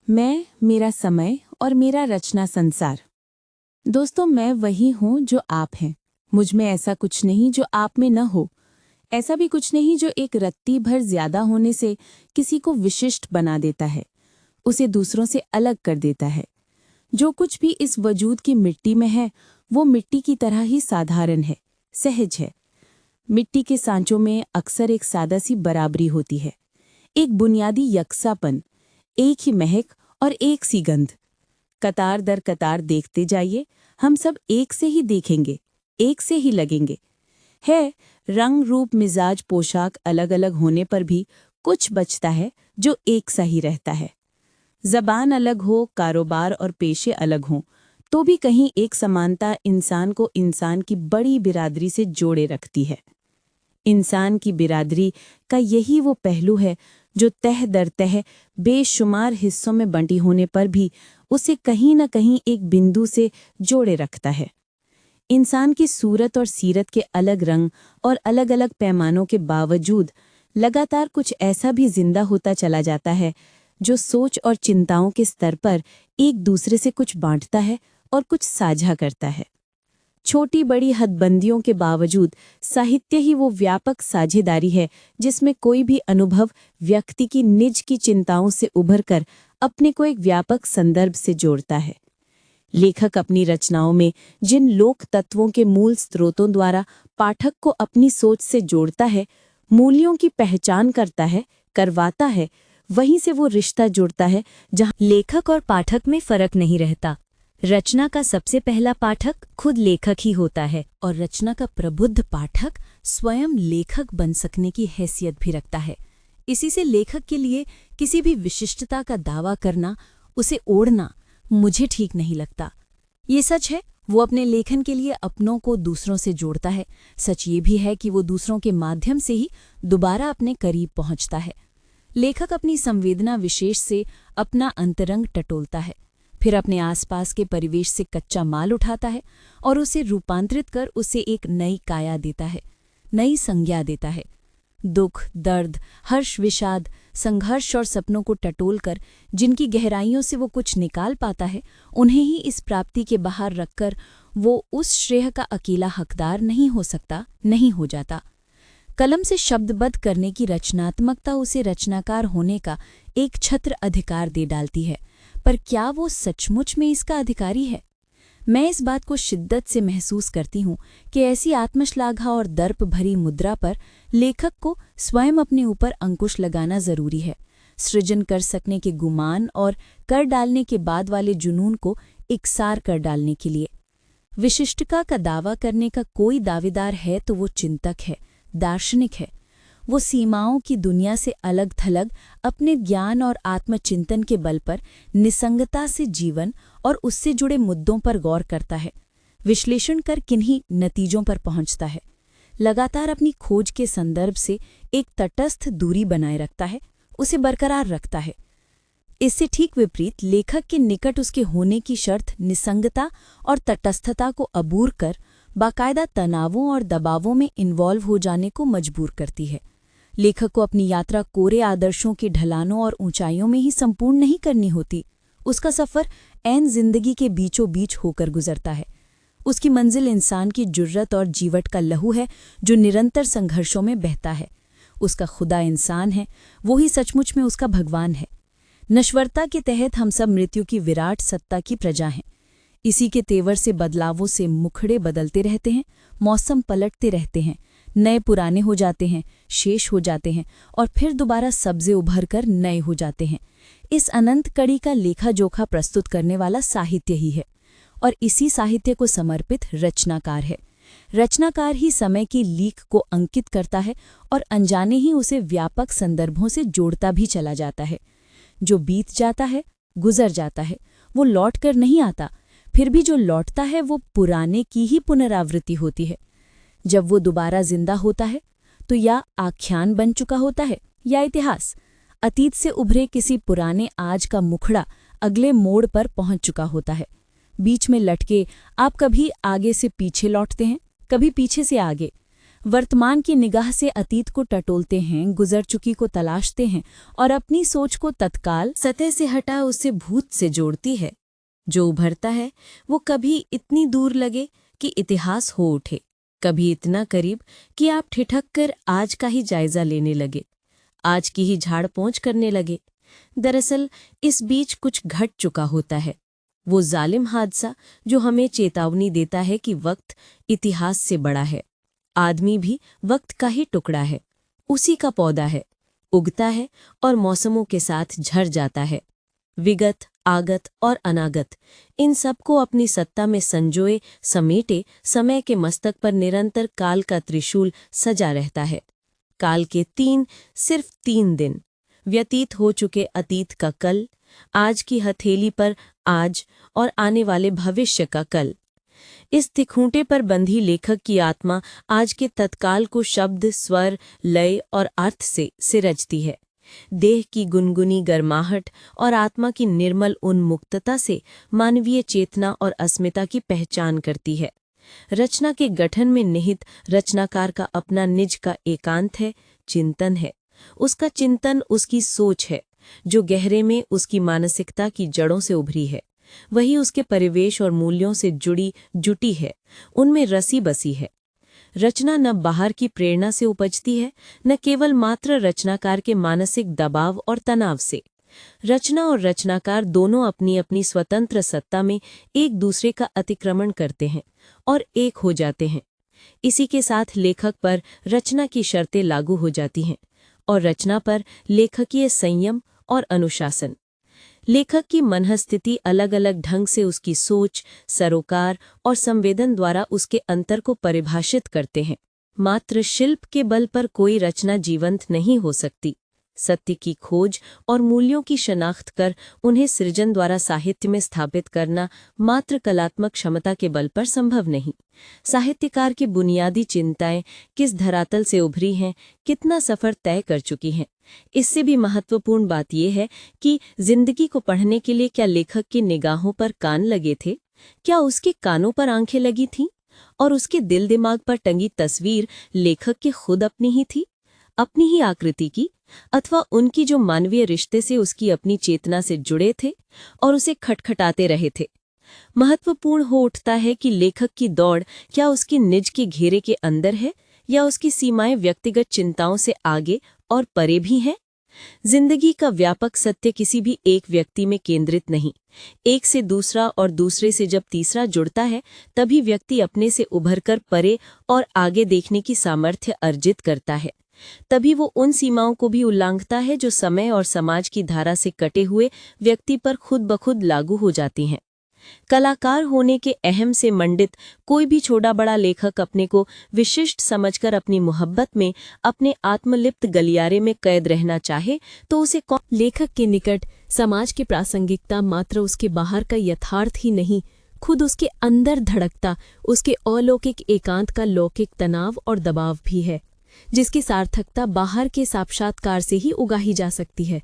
मैं, मेरा समय और मेरा रचना संसार। दोस्तों, मैं वही हूँ जो आप हैं। मुझ में ऐसा कुछ नहीं जो आप में न हो। ऐसा भी कुछ नहीं जो एक रत्ती भर ज्यादा होने से किसी को विशिष्ट बना देता है, उसे दूसरों से अलग कर देता है। जो कुछ भी इस वजूद की मिट्टी में है वो मिट्टी की तरह ही साधारण है, सहज है। मिट्टी के सांचों में अक्सर एक सादा सी बराबरी होती है, एक बुनियादी यकसापन, एक ही महक और एक सी गंध। कतार दर कतार देखते जाइए, हम सब एक से ही देखेंगे, एक से ही लगेंगे। है, रंग रूप मिजाज पोशाक अलग अलग होने पर भी कुछ बचता है जो एक सा ही रहता है। जबान अलग हो, कारोबार और पेशे अलग हों, तो भी कहीं एक समानता इंसान को इंसान की बड़ी बिरादरी से जोड़े रखती है। इंसान की बिरादरी का यही वो पहलू है जो तह दर तह बेशुमार हिस्सों में बंटी होने पर भी उसे कहीं न कहीं एक बिंदु से जोड़े रखता है। इंसान की सूरत और सीरत के अलग रंग और अलग अलग पैमानों के बावजूद लगातार कुछ ऐसा भी जिंदा होता चला जाता है जो सोच और चिंताओं के स्तर पर एक दूसरे से कुछ बांटता है और कुछ साझा करता है। छोटी बड़ी हदबंदियों के बावजूद साहित्य ही वो व्यापक साझेदारी है जिसमें कोई भी अनुभव व्यक्ति की निज की चिंताओं से उभरकर अपने को एक व्यापक संदर्भ से जोड़ता है। लेखक अपनी रचनाओं में जिन लोक तत्वों के मूल स्रोतों द्वारा पाठक को अपनी सोच से जोड़ता है, मूल्यों की पहचान करता है, करवाता है, वहीं से वो रिश्ता जुड़ता है जहां लेखक और पाठक में फर्क नहीं रहता। रचना का सबसे पहला पाठक खुद लेखक ही होता है और रचना का प्रबुद्ध पाठक स्वयं लेखक बन सकने की हैसियत भी रखता है। इसी से लेखक के लिए किसी भी विशिष्टता का दावा करना, उसे ओढ़ना मुझे ठीक नहीं लगता। ये सच है, वो अपने लेखन के लिए अपनों को दूसरों से जोड़ता है। सच ये भी है कि वो दूसरों के माध्यम से ही दोबारा अपने करीब पहुंचता है। लेखक अपनी संवेदना विशेष से अपना अंतरंग टटोलता है, फिर अपने आसपास के परिवेश से कच्चा माल उठाता है और उसे रूपांतरित कर उसे एक नई काया देता है, नई संज्ञा देता है। दुख, दर्द, हर्ष, विषाद, संघर्ष और सपनों को टटोलकर जिनकी गहराइयों से वो कुछ निकाल पाता है, उन्हें ही इस प्राप्ति के बाहर रखकर वो उस श्रेय का अकेला हकदार नहीं हो सकता, नहीं हो जाता। कलम से शब्दबद्ध करने की रचनात्मकता उसे रचनाकार होने का एक छत्र अधिकार दे डालती है, पर क्या वो सचमुच में इसका अधिकारी है? मैं इस बात को शिद्दत से महसूस करती हूँ कि ऐसी आत्मश्लाघा और दर्प भरी मुद्रा पर लेखक को स्वयं अपने ऊपर अंकुश लगाना जरूरी है। सृजन कर सकने के गुमान और कर डालने के बाद वाले जुनून को इकसार कर डालने के लिए। विशिष्टता का दावा करने का कोई दावेदार है तो वो चिंतक है, दार्शनिक है। वो सीमाओं की दुनिया से अलग थलग अपने ज्ञान और आत्मचिंतन के बल पर निसंगता से जीवन और उससे जुड़े मुद्दों पर गौर करता है, विश्लेषण कर किन्हीं नतीजों पर पहुंचता है। लगातार अपनी खोज के संदर्भ से एक तटस्थ दूरी बनाए रखता है, उसे बरकरार रखता है। इससे ठीक विपरीत लेखक के निकट उसके होने की शर्त निसंगता और तटस्थता को अबूर कर बाकायदा तनावों और दबावों में इन्वॉल्व हो जाने को मजबूर करती है। लेखक को अपनी यात्रा कोरे आदर्शों की ढलानों और ऊंचाइयों में ही संपूर्ण नहीं करनी होती। उसका सफ़र ऐन जिंदगी के बीचों बीच होकर गुजरता है। उसकी मंजिल इंसान की जुर्रत और जीवट का लहू है जो निरंतर संघर्षों में बहता है। उसका खुदा इंसान है, वो ही सचमुच में उसका भगवान है। नश्वरता के तहत हम सब मृत्यु की विराट सत्ता की प्रजा हैं। इसी के तेवर से बदलावों से मुखड़े बदलते रहते हैं, मौसम पलटते रहते हैं, नए पुराने हो जाते हैं, शेष हो जाते हैं और फिर दोबारा सब्जे उभर कर नए हो जाते हैं। इस अनंत कड़ी का लेखा जोखा प्रस्तुत करने वाला साहित्य ही है और इसी साहित्य को समर्पित रचनाकार है। रचनाकार ही समय की लीक को अंकित करता है और अनजाने ही उसे व्यापक संदर्भों से जोड़ता भी चला जाता है। जो बीत जाता है, गुजर जाता है, वो लौट कर नहीं आता, फिर भी जो लौटता है वो पुराने की ही पुनरावृत्ति होती है। जब वो दोबारा जिंदा होता है तो या आख्यान बन चुका होता है या इतिहास, अतीत से उभरे किसी पुराने आज का मुखड़ा अगले मोड़ पर पहुंच चुका होता है। बीच में लटके आप कभी आगे से पीछे लौटते हैं, कभी पीछे से आगे। वर्तमान की निगाह से अतीत को टटोलते हैं, गुजर चुकी को तलाशते हैं और अपनी सोच को तत्काल सतह से हटा उसे भूत से जोड़ती है। जो उभरता है वो कभी इतनी दूर लगे कि इतिहास हो उठे, कभी इतना करीब कि आप ठिठक कर आज का ही जायजा लेने लगे, आज की ही झाड़ पोंछ करने लगे। दरअसल इस बीच कुछ घट चुका होता है, वो जालिम हादसा जो हमें चेतावनी देता है कि वक्त इतिहास से बड़ा है। आदमी भी वक्त का ही टुकड़ा है, उसी का पौधा है, उगता है और मौसमों के साथ झड़ जाता है। विगत, आगत और अनागत, इन सबको अपनी सत्ता में संजोए समेटे समय के मस्तक पर निरंतर काल का त्रिशूल सजा रहता है। काल के सिर्फ 3 दिन, व्यतीत हो चुके अतीत का कल, आज की हथेली पर आज और आने वाले भविष्य का कल। इस तिखूंटे पर बंधी लेखक की आत्मा आज के तत्काल को शब्द, स्वर, लय और अर्थ से सिरजती है। देह की गुनगुनी गर्माहट और आत्मा की निर्मल उन्मुक्तता से मानवीय चेतना और अस्मिता की पहचान करती है। रचना के गठन में निहित रचनाकार का अपना निज का एकांत है, चिंतन है। उसका चिंतन उसकी सोच है, जो गहरे में उसकी मानसिकता की जड़ों से उभरी है। वही उसके परिवेश और मूल्यों से जुटी है, उनमें रसी बसी है। रचना न बाहर की प्रेरणा से उपजती है, न केवल मात्र रचनाकार के मानसिक दबाव और तनाव से। रचना और रचनाकार दोनों अपनी अपनी स्वतंत्र सत्ता में एक दूसरे का अतिक्रमण करते हैं और एक हो जाते हैं। इसी के साथ लेखक पर रचना की शर्तें लागू हो जाती हैं और रचना पर लेखकीय संयम और अनुशासन। लेखक की मनःस्थिति अलग अलग ढंग से उसकी सोच, सरोकार और संवेदन द्वारा उसके अंतर को परिभाषित करते हैं। मात्र शिल्प के बल पर कोई रचना जीवंत नहीं हो सकती। सत्य की खोज और मूल्यों की शनाख्त कर उन्हें सृजन द्वारा साहित्य में स्थापित करना मात्र कलात्मक क्षमता के बल पर संभव नहीं। साहित्यकार की बुनियादी चिंताएं किस धरातल से उभरी हैं, कितना सफर तय कर चुकी हैं। इससे भी महत्वपूर्ण बात यह है कि जिंदगी को पढ़ने के लिए क्या लेखक की निगाहों पर कान लगे थे, क्या उसके कानों पर आंखें लगी थीं और उसके दिल दिमाग पर टंगी तस्वीर लेखक की खुद अपनी ही थी, अपनी ही आकृति की, अथवा उनकी जो मानवीय रिश्ते से उसकी अपनी चेतना से जुड़े थे और उसे खटखटाते रहे थे। महत्वपूर्ण हो उठता है कि लेखक की दौड़ क्या उसकी निज के घेरे के अंदर है या उसकी सीमाएं व्यक्तिगत चिंताओं से आगे और परे भी हैं। जिंदगी का व्यापक सत्य किसी भी एक व्यक्ति में केंद्रित नहीं। एक से दूसरा और दूसरे से जब तीसरा जुड़ता है, तभी व्यक्ति अपने से उभरकर परे और आगे देखने की सामर्थ्य अर्जित करता है। तभी वो उन सीमाओं को भी उल्लंघता है जो समय और समाज की धारा से कटे हुए व्यक्ति पर खुद ब खुद लागू हो जाती हैं। कलाकार होने के अहम से मंडित कोई भी छोटा बड़ा लेखक अपने को विशिष्ट समझकर अपनी मोहब्बत में, अपने आत्मलिप्त गलियारे में कैद रहना चाहे तो उसे लेखक के निकट समाज की प्रासंगिकता मात्र उसके बाहर का यथार्थ ही नहीं, खुद उसके अंदर धड़कता उसके अलौकिक एकांत का लौकिक तनाव और दबाव भी है, जिसकी सार्थकता बाहर के साक्षात्कार से ही उगाही जा सकती है।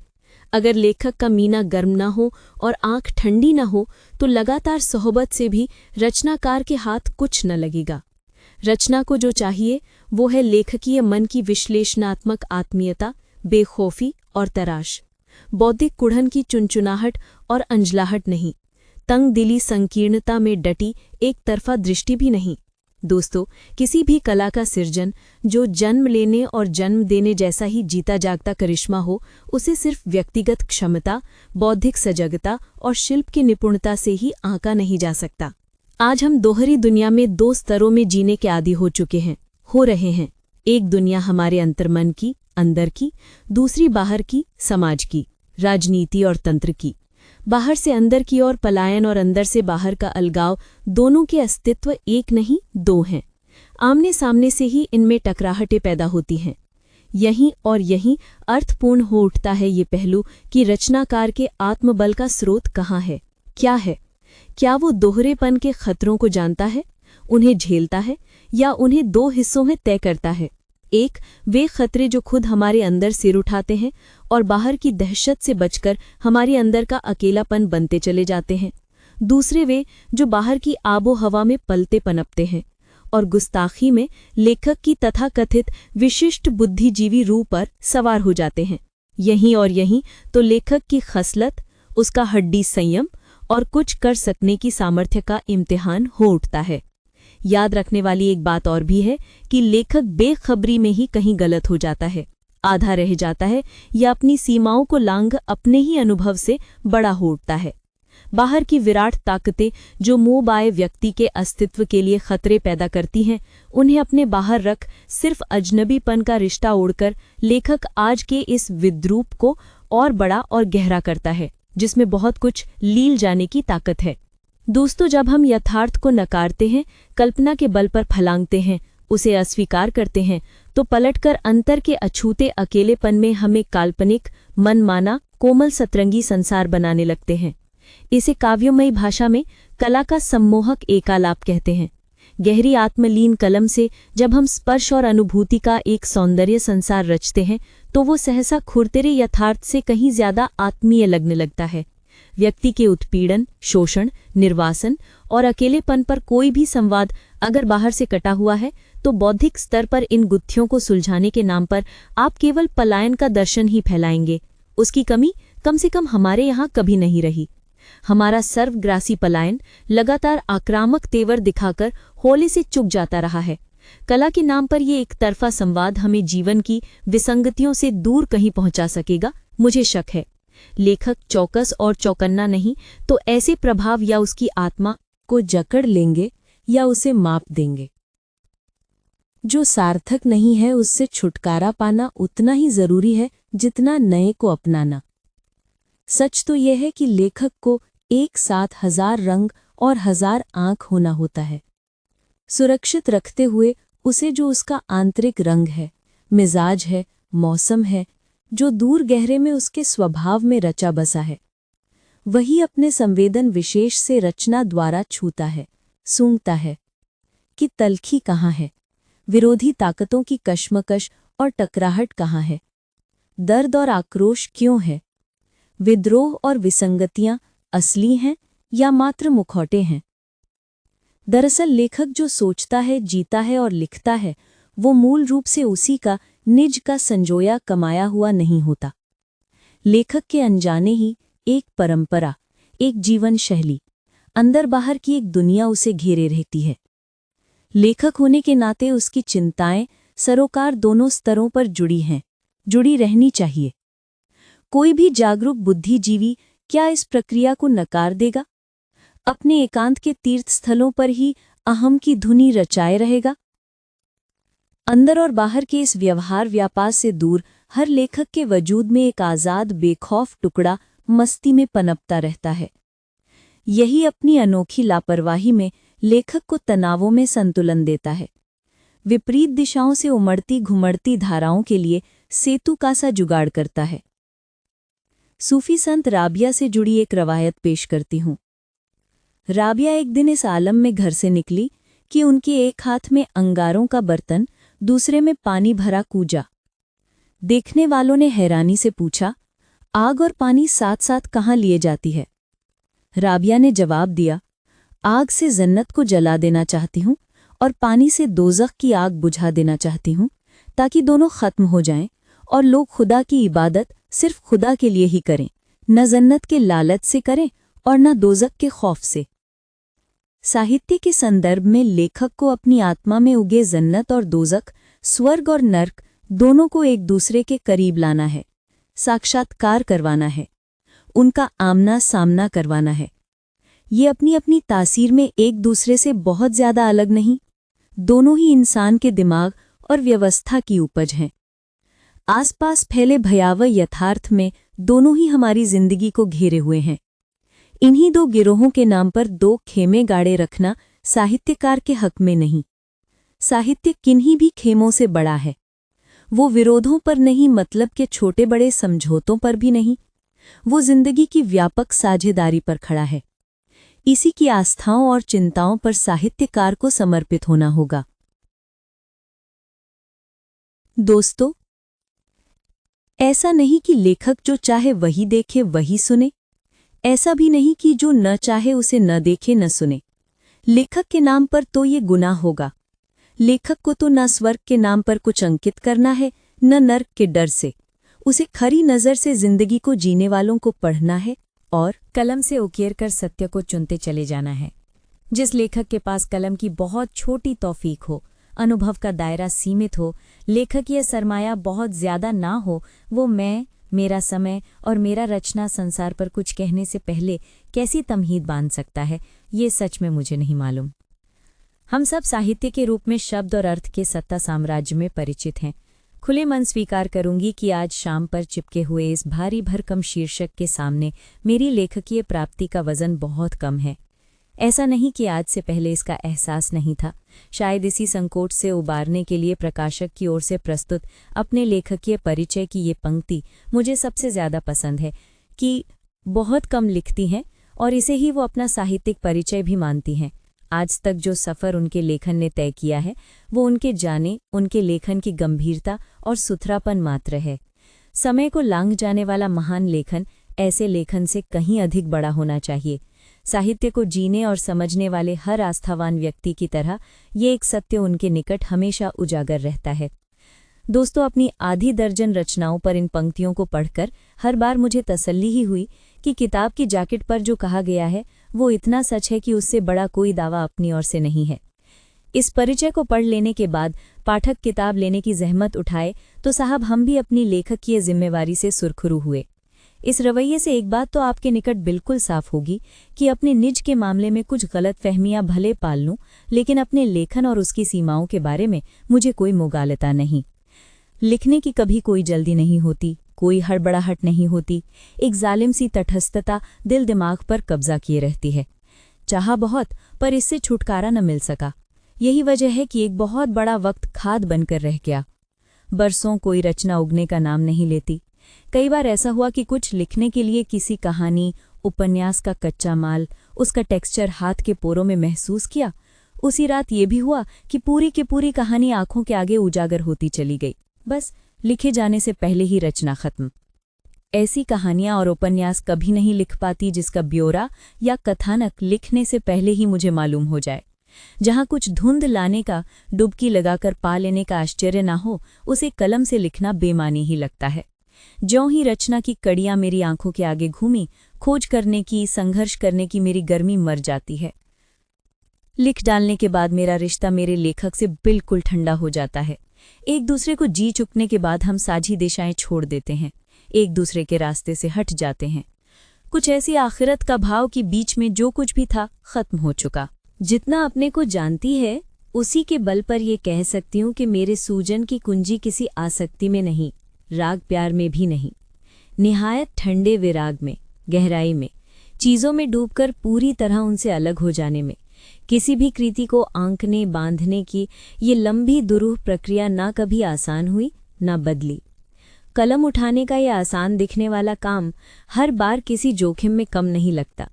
अगर लेखक का मीना गर्म न हो और आंख ठंडी न हो तो लगातार सोहबत से भी रचनाकार के हाथ कुछ न लगेगा। रचना को जो चाहिए वो है लेखकीय मन की विश्लेषणात्मक आत्मीयता, बेखौफी और तराश, बौद्धिक कुढ़न की चुनचुनाहट और अंजलाहट नहीं, तंग दिली संकीर्णता में डटी एक तरफा दृष्टि भी नहीं। दोस्तों, किसी भी कला का सृजन जो जन्म लेने और जन्म देने जैसा ही जीता जागता करिश्मा हो, उसे सिर्फ व्यक्तिगत क्षमता, बौद्धिक सजगता और शिल्प की निपुणता से ही आंका नहीं जा सकता। आज हम दोहरी दुनिया में 2 स्तरों में जीने के आदी हो चुके हैं, हो रहे हैं। एक दुनिया हमारे अंतर्मन की, अंदर की, दूसरी बाहर की, समाज की, राजनीति और तंत्र की। बाहर से अंदर की ओर पलायन और अंदर से बाहर का अलगाव, दोनों के अस्तित्व एक नहीं 2 हैं। आमने सामने से ही इनमें टकराहटें पैदा होती हैं। यहीं और यहीं अर्थपूर्ण हो उठता है ये पहलू कि रचनाकार के आत्मबल का स्रोत कहाँ है, क्या है। क्या वो दोहरेपन के खतरों को जानता है, उन्हें झेलता है, या उन्हें 2 हिस्सों में तय करता है। एक, वे खतरे जो खुद हमारे अंदर सिर उठाते हैं और बाहर की दहशत से बचकर हमारे अंदर का अकेलापन बनते चले जाते हैं। दूसरे, वे जो बाहर की आबो हवा में पलते पनपते हैं और गुस्ताखी में लेखक की तथाकथित विशिष्ट बुद्धिजीवी रूह पर सवार हो जाते हैं। यहीं और यहीं तो लेखक की खसलत, उसका हड्डी संयम और कुछ कर सकने की सामर्थ्य का इम्तिहान हो उठता है। याद रखने वाली एक बात और भी है कि लेखक बेखबरी में ही कहीं गलत हो जाता है, आधा रह जाता है या अपनी सीमाओं को लांघ अपने ही अनुभव से बड़ा हो उठता है। बाहर की विराट ताकतें जो मोह आए व्यक्ति के अस्तित्व के लिए खतरे पैदा करती हैं, उन्हें अपने बाहर रख सिर्फ अजनबीपन का रिश्ता ओढ़कर लेखक आज के इस विद्रूप को और बड़ा और गहरा करता है, जिसमें बहुत कुछ लील जाने की ताकत है। दोस्तों, जब हम यथार्थ को नकारते हैं, कल्पना के बल पर फलांगते हैं, उसे अस्वीकार करते हैं, तो पलटकर अंतर के अछूते अकेलेपन में हमें काल्पनिक, मनमाना, कोमल सतरंगी संसार बनाने लगते हैं। इसे काव्यमयी भाषा में कला का सम्मोहक एकालाप कहते हैं। गहरी आत्मलीन कलम से जब हम स्पर्श और अनुभूति का एक सौंदर्य संसार रचते हैं, तो वो सहसा खुरतेरे यथार्थ से कहीं ज्यादा आत्मीय लगने लगता है। व्यक्ति के उत्पीड़न, शोषण, निर्वासन और अकेलेपन पर कोई भी संवाद अगर बाहर से कटा हुआ है, तो बौद्धिक स्तर पर इन गुत्थियों को सुलझाने के नाम पर आप केवल पलायन का दर्शन ही फैलाएंगे। उसकी कमी कम से कम हमारे यहाँ कभी नहीं रही। हमारा सर्वग्रासी पलायन लगातार आक्रामक तेवर दिखाकर होले से चुक जाता रहा है। कला के नाम पर ये एक तरफा संवाद हमें जीवन की विसंगतियों से दूर कहीं पहुंचा सकेगा, मुझे शक है। लेखक चौकस और चौकन्ना नहीं तो ऐसे प्रभाव या उसकी आत्मा को जकड़ लेंगे या उसे माप देंगे। जो सार्थक नहीं है उससे छुटकारा पाना उतना ही जरूरी है जितना नए को अपनाना। सच तो यह है कि लेखक को एक साथ 1000 रंग और 1000 आंख होना होता है, सुरक्षित रखते हुए उसे जो उसका आंतरिक रंग है, मिजाज है, मौसम है, जो दूर गहरे में उसके स्वभाव में रचा बसा है, वही अपने संवेदन विशेष से रचना द्वारा छूता है, सूंघता है कि तलखी कहाँ है, विरोधी ताकतों की कश्मकश और टकराहट कहाँ है, दर्द और आक्रोश क्यों है, विद्रोह और विसंगतियां असली हैं या मात्र मुखौटे हैं। दरअसल लेखक जो सोचता है, जीता है और लिखता है, वो मूल रूप से उसी का निज का संजोया कमाया हुआ नहीं होता। लेखक के अनजाने ही एक परंपरा, एक जीवन शैली, अंदर बाहर की एक दुनिया उसे घेरे रहती है। लेखक होने के नाते उसकी चिंताएं सरोकार दोनों स्तरों पर जुड़ी हैं, जुड़ी रहनी चाहिए। कोई भी जागरूक बुद्धिजीवी क्या इस प्रक्रिया को नकार देगा? अपने एकांत के तीर्थ स्थलों पर ही अहम की धुनी रचाए रहेगा? अंदर और बाहर के इस व्यवहार व्यापार से दूर हर लेखक के वजूद में एक आजाद बेखौफ टुकड़ा मस्ती में पनपता रहता है। यही अपनी अनोखी लापरवाही में लेखक को तनावों में संतुलन देता है, विपरीत दिशाओं से उमड़ती घुमड़ती धाराओं के लिए सेतु का सा जुगाड़ करता है। सूफी संत राबिया से जुड़ी एक रवायत पेश करती हूँ। राबिया एक दिन इस आलम में घर से निकली कि उनके एक हाथ में अंगारों का बर्तन, दूसरे में पानी भरा कूजा। देखने वालों ने हैरानी से पूछा, आग और पानी साथ साथ कहाँ लिए जाती है? राबिया ने जवाब दिया, आग से जन्नत को जला देना चाहती हूँ और पानी से दोज़ख की आग बुझा देना चाहती हूँ, ताकि दोनों खत्म हो जाएं और लोग खुदा की इबादत सिर्फ खुदा के लिए ही करें, न जन्नत के लालच से करें और न दोज़ख के खौफ से। साहित्य के संदर्भ में लेखक को अपनी आत्मा में उगे जन्नत और दोज़ख, स्वर्ग और नर्क दोनों को एक दूसरे के करीब लाना है, साक्षात्कार करवाना है, उनका आमना सामना करवाना है। ये अपनी अपनी तासीर में एक दूसरे से बहुत ज्यादा अलग नहीं, दोनों ही इंसान के दिमाग और व्यवस्था की उपज हैं। आसपास फैले भयावह यथार्थ में दोनों ही हमारी जिंदगी को घेरे हुए हैं। इन्हीं दो गिरोहों के नाम पर दो खेमे गाड़े रखना साहित्यकार के हक में नहीं। साहित्य किन्हीं भी खेमों से बड़ा है। वो विरोधों पर नहीं, मतलब के छोटे बड़े समझौतों पर भी नहीं, वो जिंदगी की व्यापक साझेदारी पर खड़ा है। इसी की आस्थाओं और चिंताओं पर साहित्यकार को समर्पित होना होगा। दोस्तों, ऐसा नहीं कि लेखक जो चाहे वही देखे वही सुने, ऐसा भी नहीं कि जो न चाहे उसे न देखे न सुने। लेखक के नाम पर तो ये गुनाह होगा लेखक को तो न स्वर्ग के नाम पर कुछ अंकित करना है, न नर्क के डर से। उसे खरी नज़र से जिंदगी को जीने वालों को पढ़ना है और कलम से उकेर कर सत्य को चुनते चले जाना है। जिस लेखक के पास कलम की बहुत छोटी तौफीक हो, अनुभव का दायरा सीमित हो, लेखकीय सरमाया बहुत ज्यादा ना हो, वो मैं, मेरा समय और मेरा रचना संसार पर कुछ कहने से पहले कैसी तमहीद बांध सकता है, ये सच में मुझे नहीं मालूम। हम सब साहित्य के रूप में शब्द और अर्थ के सत्ता साम्राज्य में परिचित हैं। खुले मन स्वीकार करूंगी कि आज शाम पर चिपके हुए इस भारी भरकम शीर्षक के सामने मेरी लेखकीय प्राप्ति का वजन बहुत कम है। ऐसा नहीं कि आज से पहले इसका एहसास नहीं था। शायद इसी संकोच से उबारने के लिए प्रकाशक की ओर से प्रस्तुत अपने लेखकीय परिचय की ये पंक्ति मुझे सबसे ज़्यादा पसंद है कि बहुत कम लिखती हैं और इसे ही वो अपना साहित्यिक परिचय भी मानती हैं। आज तक जो सफ़र उनके लेखन ने तय किया है वो उनके जाने, उनके लेखन की गंभीरता और सुथरापन मात्र है। समय को लांघ जाने वाला महान लेखन ऐसे लेखन से कहीं अधिक बड़ा होना चाहिए। साहित्य को जीने और समझने वाले हर आस्थावान व्यक्ति की तरह ये एक सत्य उनके निकट हमेशा उजागर रहता है। दोस्तों, अपनी आधी दर्जन रचनाओं पर इन पंक्तियों को पढ़कर हर बार मुझे तसल्ली ही हुई कि किताब की जैकेट पर जो कहा गया है वो इतना सच है कि उससे बड़ा कोई दावा अपनी ओर से नहीं है। इस परिचय को पढ़ लेने के बाद पाठक किताब लेने की जहमत उठाए तो साहब हम भी अपनी लेखकीय जिम्मेवारी से सुरखरू हुए। इस रवैये से एक बात तो आपके निकट बिल्कुल साफ होगी कि अपने निज के मामले में कुछ गलतफहमियां भले पाल लूं, लेकिन अपने लेखन और उसकी सीमाओं के बारे में मुझे कोई मुगालता नहीं। लिखने की कभी कोई जल्दी नहीं होती, कोई हड़बड़ाहट नहीं होती। एक जालिम सी तटस्थता दिल दिमाग पर कब्जा किए रहती है। चाहा बहुत, पर इससे छुटकारा न मिल सका। यही वजह है कि एक बहुत बड़ा वक्त खाद बनकर रह गया। बरसों कोई रचना उगने का नाम नहीं लेती। कई बार ऐसा हुआ कि कुछ लिखने के लिए किसी कहानी, उपन्यास का कच्चा माल, उसका टेक्सचर हाथ के पोरों में महसूस किया। उसी रात ये भी हुआ कि पूरी की पूरी कहानी आंखों के आगे उजागर होती चली गई। बस लिखे जाने से पहले ही रचना खत्म। ऐसी कहानियां और उपन्यास कभी नहीं लिख पाती जिसका ब्यौरा या कथानक लिखने से पहले ही मुझे मालूम हो जाए। जहां कुछ धुंध लाने का, डुबकी लगाकर पा लेने का आश्चर्य ना हो, उसे कलम से लिखना बेमानी ही लगता है। ज्यों ही रचना की कड़ियां मेरी आंखों के आगे घूमी, खोज करने की, संघर्ष करने की मेरी गर्मी मर जाती है। लिख डालने के बाद मेरा रिश्ता मेरे लेखक से बिल्कुल ठंडा हो जाता है। एक दूसरे को जी चुकने के बाद हम साझी दिशाएं छोड़ देते हैं, एक दूसरे के रास्ते से हट जाते हैं। कुछ ऐसी आखिरत का भाव कि बीच में जो कुछ भी था खत्म हो चुका। जितना अपने को जानती है उसी के बल पर यह कह सकती हूँ कि मेरे सूजन की कुंजी किसी आसक्ति में नहीं, राग प्यार में भी नहीं, निहायत ठंडे विराग में, गहराई में, चीज़ों में डूबकर पूरी तरह उनसे अलग हो जाने में। किसी भी कृति को आंकने बांधने की ये लंबी दुरूह प्रक्रिया ना कभी आसान हुई ना बदली। कलम उठाने का ये आसान दिखने वाला काम हर बार किसी जोखिम में कम नहीं लगता।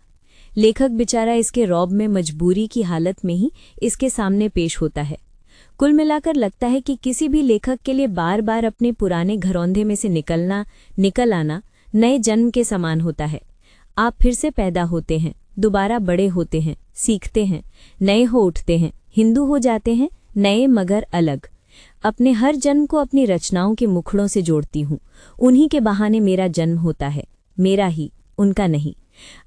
लेखक बेचारा इसके रौब में मजबूरी की हालत में ही इसके सामने पेश होता है। कुल मिलाकर लगता है कि किसी भी लेखक के लिए बार बार अपने पुराने घरौंधे में से निकल आना नए जन्म के समान होता है। आप फिर से पैदा होते हैं, दोबारा बड़े होते हैं, सीखते हैं, नए हो उठते हैं, हिंदू हो जाते हैं, नए मगर अलग। अपने हर जन्म को अपनी रचनाओं के मुखड़ों से जोड़ती हूँ। उन्हीं के बहाने मेरा जन्म होता है, मेरा ही, उनका नहीं।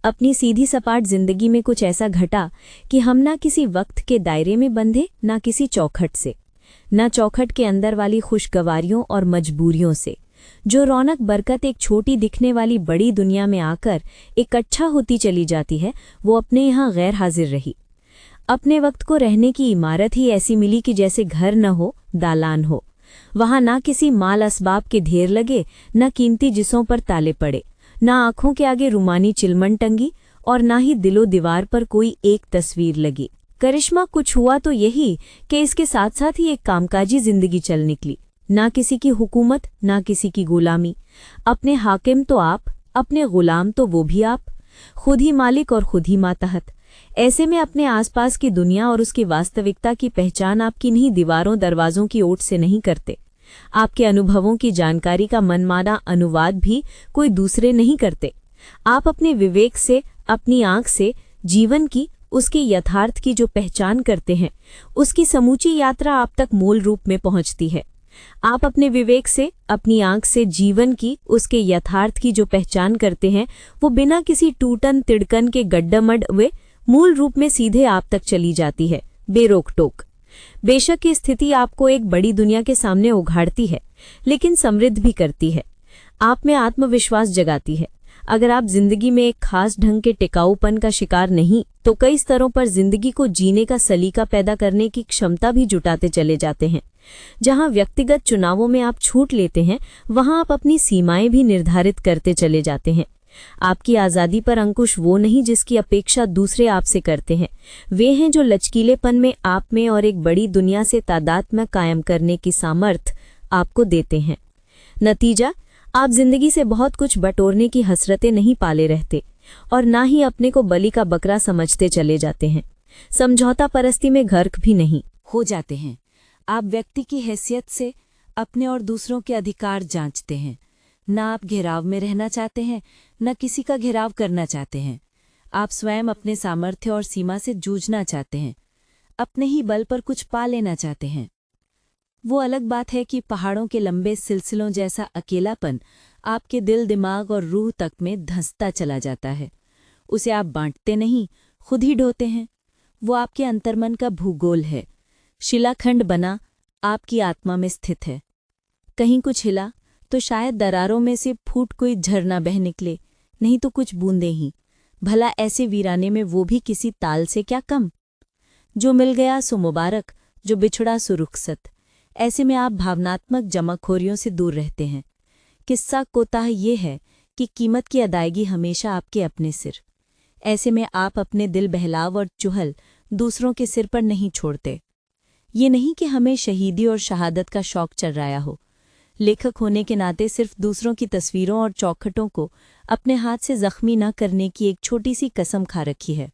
अपनी सीधी सपाट जिंदगी में कुछ ऐसा घटा कि हम ना किसी वक्त के दायरे में बंधे, ना किसी चौखट से, ना चौखट के अंदर वाली खुशगवारियों और मजबूरियों से। जो रौनक बरकत एक छोटी दिखने वाली बड़ी दुनिया में आकर इकट्ठा होती चली जाती है, वो अपने यहाँ गैर हाजिर रही। अपने वक्त को रहने की इमारत ही ऐसी मिली कि जैसे घर न हो, दालान हो। वहाँ ना किसी माल असबाब के ढेर लगे, ना कीमती जिसों पर ताले पड़े, ना आंखों के आगे रुमानी चिलमन टंगी और ना ही दिलो दीवार पर कोई एक तस्वीर लगी। करिश्मा कुछ हुआ तो यही कि इसके साथ साथ ही एक कामकाजी जिंदगी चल निकली। ना किसी की हुकूमत, ना किसी की गुलामी। अपने हाकिम तो आप, अपने गुलाम तो वो भी आप, खुद ही मालिक और खुद ही मातहत। ऐसे में अपने आसपास की दुनिया और उसकी वास्तविकता की पहचान आप किन्हीं दीवारों दरवाजों की ओट से नहीं करते। आपके अनुभवों की जानकारी का मनमाना अनुवाद भी कोई दूसरे नहीं करते। आप अपने विवेक से, अपनी आंख से जीवन की उसके यथार्थ की जो पहचान करते हैं, उसकी समूची यात्रा आप तक मूल रूप में पहुंचती है। आप अपने विवेक से, अपनी आंख से जीवन की, उसके यथार्थ की जो पहचान करते हैं, वो बिना किसी टूटन तिड़कन के गड्ढामड वे मूल रूप में सीधे आप तक चली जाती है, बेरोक टोक। बेशक ये स्थिति आपको एक बड़ी दुनिया के सामने उघाड़ती है, लेकिन समृद्ध भी करती है, आप में आत्मविश्वास जगाती है। अगर आप जिंदगी में एक खास ढंग के टिकाऊपन का शिकार नहीं, तो कई स्तरों पर जिंदगी को जीने का सलीका पैदा करने की क्षमता भी जुटाते चले जाते हैं। जहां व्यक्तिगत चुनावों में आप छूट लेते हैं, वहां आप अपनी सीमाएं भी निर्धारित करते चले जाते हैं। आपकी आज़ादी पर अंकुश वो नहीं जिसकी अपेक्षा दूसरे आपसे करते हैं, वे हैं जो लचकीलेपन में आप में और एक बड़ी दुनिया से तादात्म्य कायम करने की सामर्थ्य आपको देते हैं। नतीजा, आप जिंदगी से बहुत कुछ बटोरने की हसरतें नहीं पाले रहते और ना ही अपने को बलि का बकरा समझते चले जाते हैं। समझौता परस्ती में गर्क भी नहीं हो जाते हैं। आप व्यक्ति की हैसियत से अपने और दूसरों के अधिकार जांचते हैं। न आप घेराव में रहना चाहते हैं, न किसी का घेराव करना चाहते हैं। आप स्वयं अपने सामर्थ्य और सीमा से जूझना चाहते हैं, अपने ही बल पर कुछ पा लेना चाहते हैं। वो अलग बात है कि पहाड़ों के लंबे सिलसिलों जैसा अकेलापन आपके दिल, दिमाग और रूह तक में धंसता चला जाता है। उसे आप बांटते नहीं, खुद ही ढोते हैं। वो आपके अंतर्मन का भूगोल है, शिलाखंड बना आपकी आत्मा में स्थित है। कहीं कुछ हिला तो शायद दरारों में से फूट कोई झरना बह निकले, नहीं तो कुछ बूंदें ही। भला ऐसे वीराने में वो भी किसी ताल से क्या कम। जो मिल गया सो मुबारक, जो बिछड़ा सो रुखसत। ऐसे में आप भावनात्मक जमाखोरियों से दूर रहते हैं। किस्सा कोताह ये है कि कीमत की अदायगी हमेशा आपके अपने सिर। ऐसे में आप अपने दिल बहलाव और चुहल दूसरों के सिर पर नहीं छोड़ते। ये नहीं कि हमें शहीदी और शहादत का शौक चर्राया हो। लेखक होने के नाते सिर्फ दूसरों की तस्वीरों और चौखटों को अपने हाथ से जख्मी न करने की एक छोटी सी कसम खा रखी है।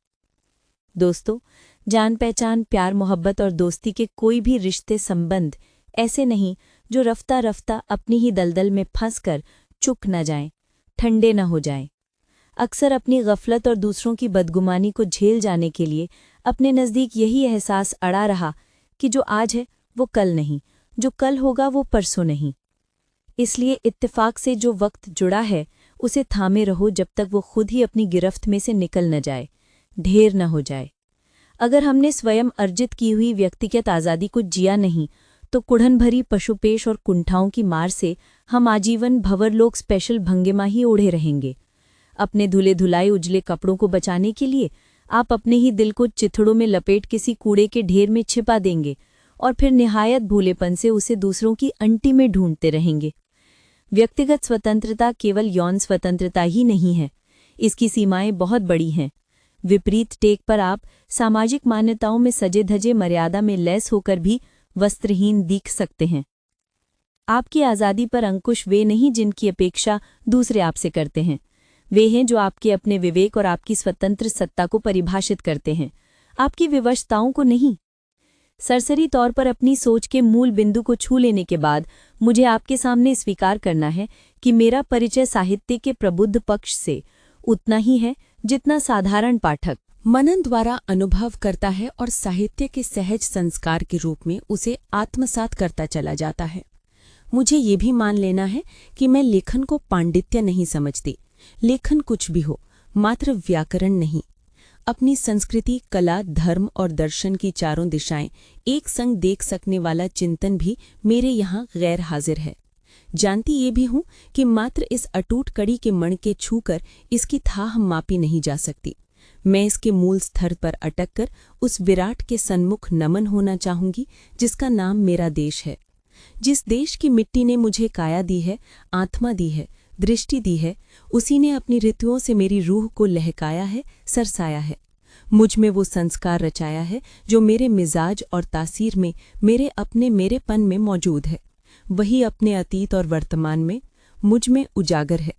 दोस्तों, जान पहचान, प्यार, मोहब्बत और दोस्ती के कोई भी रिश्ते संबंध ऐसे नहीं जो रफ्ता रफ्ता अपनी ही दलदल में फंसकर चुक न जाएं, ठंडे न हो जाएं। अक्सर अपनी गफलत और दूसरों की बदगुमानी को झेल जाने के लिए अपने नज़दीक यही एहसास अड़ा रहा कि जो आज है वो कल नहीं, जो कल होगा वो परसों नहीं। इसलिए इत्तेफाक से जो वक्त जुड़ा है उसे थामे रहो जब तक वो खुद ही अपनी गिरफ्त में से निकल न जाए, ढेर न हो जाए। अगर हमने स्वयं अर्जित की हुई व्यक्तिगत आज़ादी को जिया नहीं तो कुढ़न भरी पशुपेश और कुंठाओं की मार से हम आजीवन भंवरलोक स्पेशल भंगिमा ही ओढ़े रहेंगे। अपने धुले धुलाए उजले कपड़ों को बचाने के लिए आप अपने ही दिल को चिथड़ों में लपेट किसी कूड़े के ढेर में छिपा देंगे और फिर निहायत भूलेपन से उसे दूसरों की अंटी में ढूंढते रहेंगे। व्यक्तिगत स्वतंत्रता केवल यौन स्वतंत्रता ही नहीं है, इसकी सीमाएं बहुत बड़ी हैं। विपरीत टेक पर आप सामाजिक मान्यताओं में सजे धजे मर्यादा में लैस होकर भी वस्त्रहीन दिख सकते हैं। आपकी आज़ादी पर अंकुश वे नहीं जिनकी अपेक्षा दूसरे आपसे करते हैं, वे हैं जो आपके अपने विवेक और आपकी स्वतंत्र सत्ता को परिभाषित करते हैं, आपकी विवशताओं को नहीं। सरसरी तौर पर अपनी सोच के मूल बिंदु को छू लेने के बाद मुझे आपके सामने स्वीकार करना है कि मेरा परिचय साहित्य के प्रबुद्ध पक्ष से उतना ही है जितना साधारण पाठक मनन द्वारा अनुभव करता है और साहित्य के सहज संस्कार के रूप में उसे आत्मसात करता चला जाता है। मुझे ये भी मान लेना है कि मैं लेखन को पांडित्य नहीं समझती। लेखन कुछ भी हो, मात्र व्याकरण नहीं। अपनी संस्कृति, कला, धर्म और दर्शन की चारों दिशाएं एक संग देख सकने वाला चिंतन भी मेरे यहाँ गैर हाजिर है। जानती ये भी हूँ कि मात्र इस अटूट कड़ी के मण के छूकर इसकी थाह मापी नहीं जा सकती। मैं इसके मूल स्तर पर अटक कर उस विराट के सन्मुख नमन होना चाहूंगी जिसका नाम मेरा देश है। जिस देश की मिट्टी ने मुझे काया दी है, आत्मा दी है, दृष्टि दी है, उसी ने अपनी ऋतुओं से मेरी रूह को लहकाया है, सरसाया है। मुझ में वो संस्कार रचाया है जो मेरे मिजाज और तासीर में, मेरे अपने मेरेपन में मौजूद है। वही अपने अतीत और वर्तमान में मुझ में उजागर है।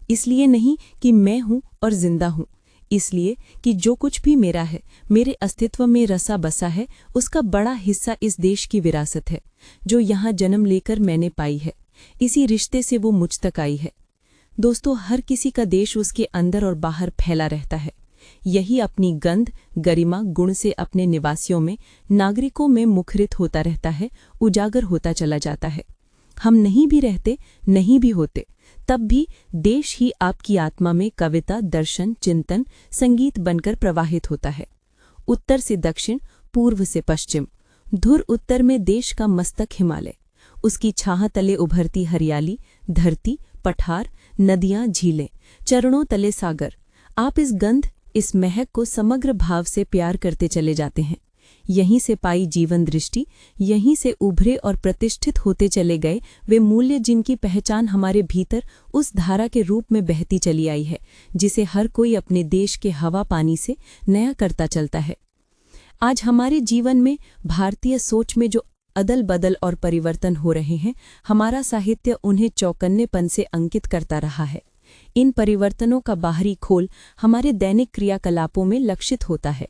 इसलिए नहीं कि मैं हूँ और जिंदा हूँ, इसलिए कि जो कुछ भी मेरा है, मेरे अस्तित्व में रसा बसा है, उसका बड़ा हिस्सा इस देश की विरासत है जो यहाँ जन्म लेकर मैंने पाई है। इसी रिश्ते से वो मुझ तक आई है। दोस्तों, हर किसी का देश उसके अंदर और बाहर फैला रहता है। यही अपनी गंध गरिमा गुण से अपने निवासियों में नागरिकों में मुखरित होता रहता है, उजागर होता चला जाता है। हम नहीं भी रहते, नहीं भी होते, तब भी देश ही आपकी आत्मा में कविता, दर्शन, चिंतन, संगीत बनकर प्रवाहित होता है। उत्तर से दक्षिण, पूर्व से पश्चिम, धुर उत्तर में देश का मस्तक हिमालय, उसकी छाह तले उभरती हरियाली, धरती, पठार, नदियां, झीलें, चरणों तले सागर। आप इस गंध, इस महक को समग्र भाव से प्यार करते चले जाते हैं। यहीं से पाई जीवन दृष्टि, यहीं से उभरे और प्रतिष्ठित होते चले गए वे मूल्य जिनकी पहचान हमारे भीतर उस धारा के रूप में बहती चली आई है, जिसे हर कोई अपने देश के हवा पानी से नया करता चलता है। आज हमारे जीवन में भारतीय सोच में जो अदल बदल और परिवर्तन हो रहे हैं, हमारा साहित्य उन्हें चौकन्नेपन से अंकित करता रहा है। इन परिवर्तनों का बाहरी खोल हमारे दैनिक क्रियाकलापों में लक्षित होता है।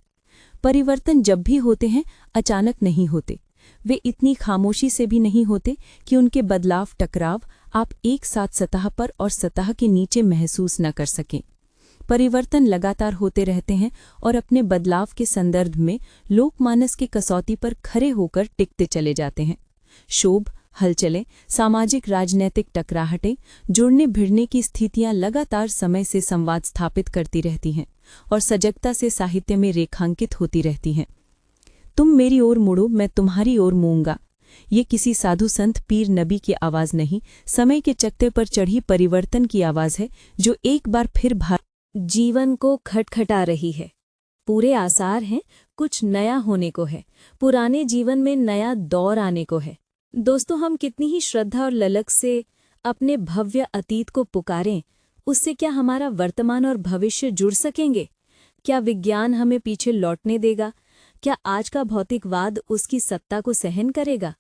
परिवर्तन जब भी होते हैं, अचानक नहीं होते। वे इतनी खामोशी से भी नहीं होते कि उनके बदलाव टकराव आप एक साथ सतह पर और सतह के नीचे महसूस न कर सकें। परिवर्तन लगातार होते रहते हैं और अपने बदलाव के संदर्भ में लोकमानस की कसौटी पर खरे होकर टिकते चले जाते हैं। शोभ, हलचलें, सामाजिक राजनैतिक टकराहटें, जुड़ने भिड़ने की स्थितियां लगातार समय से संवाद स्थापित करती रहती हैं और सजगता से साहित्य में रेखांकित होती रहती हैं। तुम मेरी ओर मुड़ो, मैं तुम्हारी ओर मुड़ूंगा। ये किसी साधु संत पीर नबी की आवाज़ नहीं, समय के चकते पर चढ़ी परिवर्तन की आवाज़ है, जो एक बार फिर जीवन को खटखटा रही है। पूरे आसार हैं कुछ नया होने को है, पुराने जीवन में नया दौर आने को है। दोस्तों, हम कितनी ही श्रद्धा और ललक से अपने भव्य अतीत को पुकारें, उससे क्या हमारा वर्तमान और भविष्य जुड़ सकेंगे? क्या विज्ञान हमें पीछे लौटने देगा? क्या आज का भौतिकवाद उसकी सत्ता को सहन करेगा?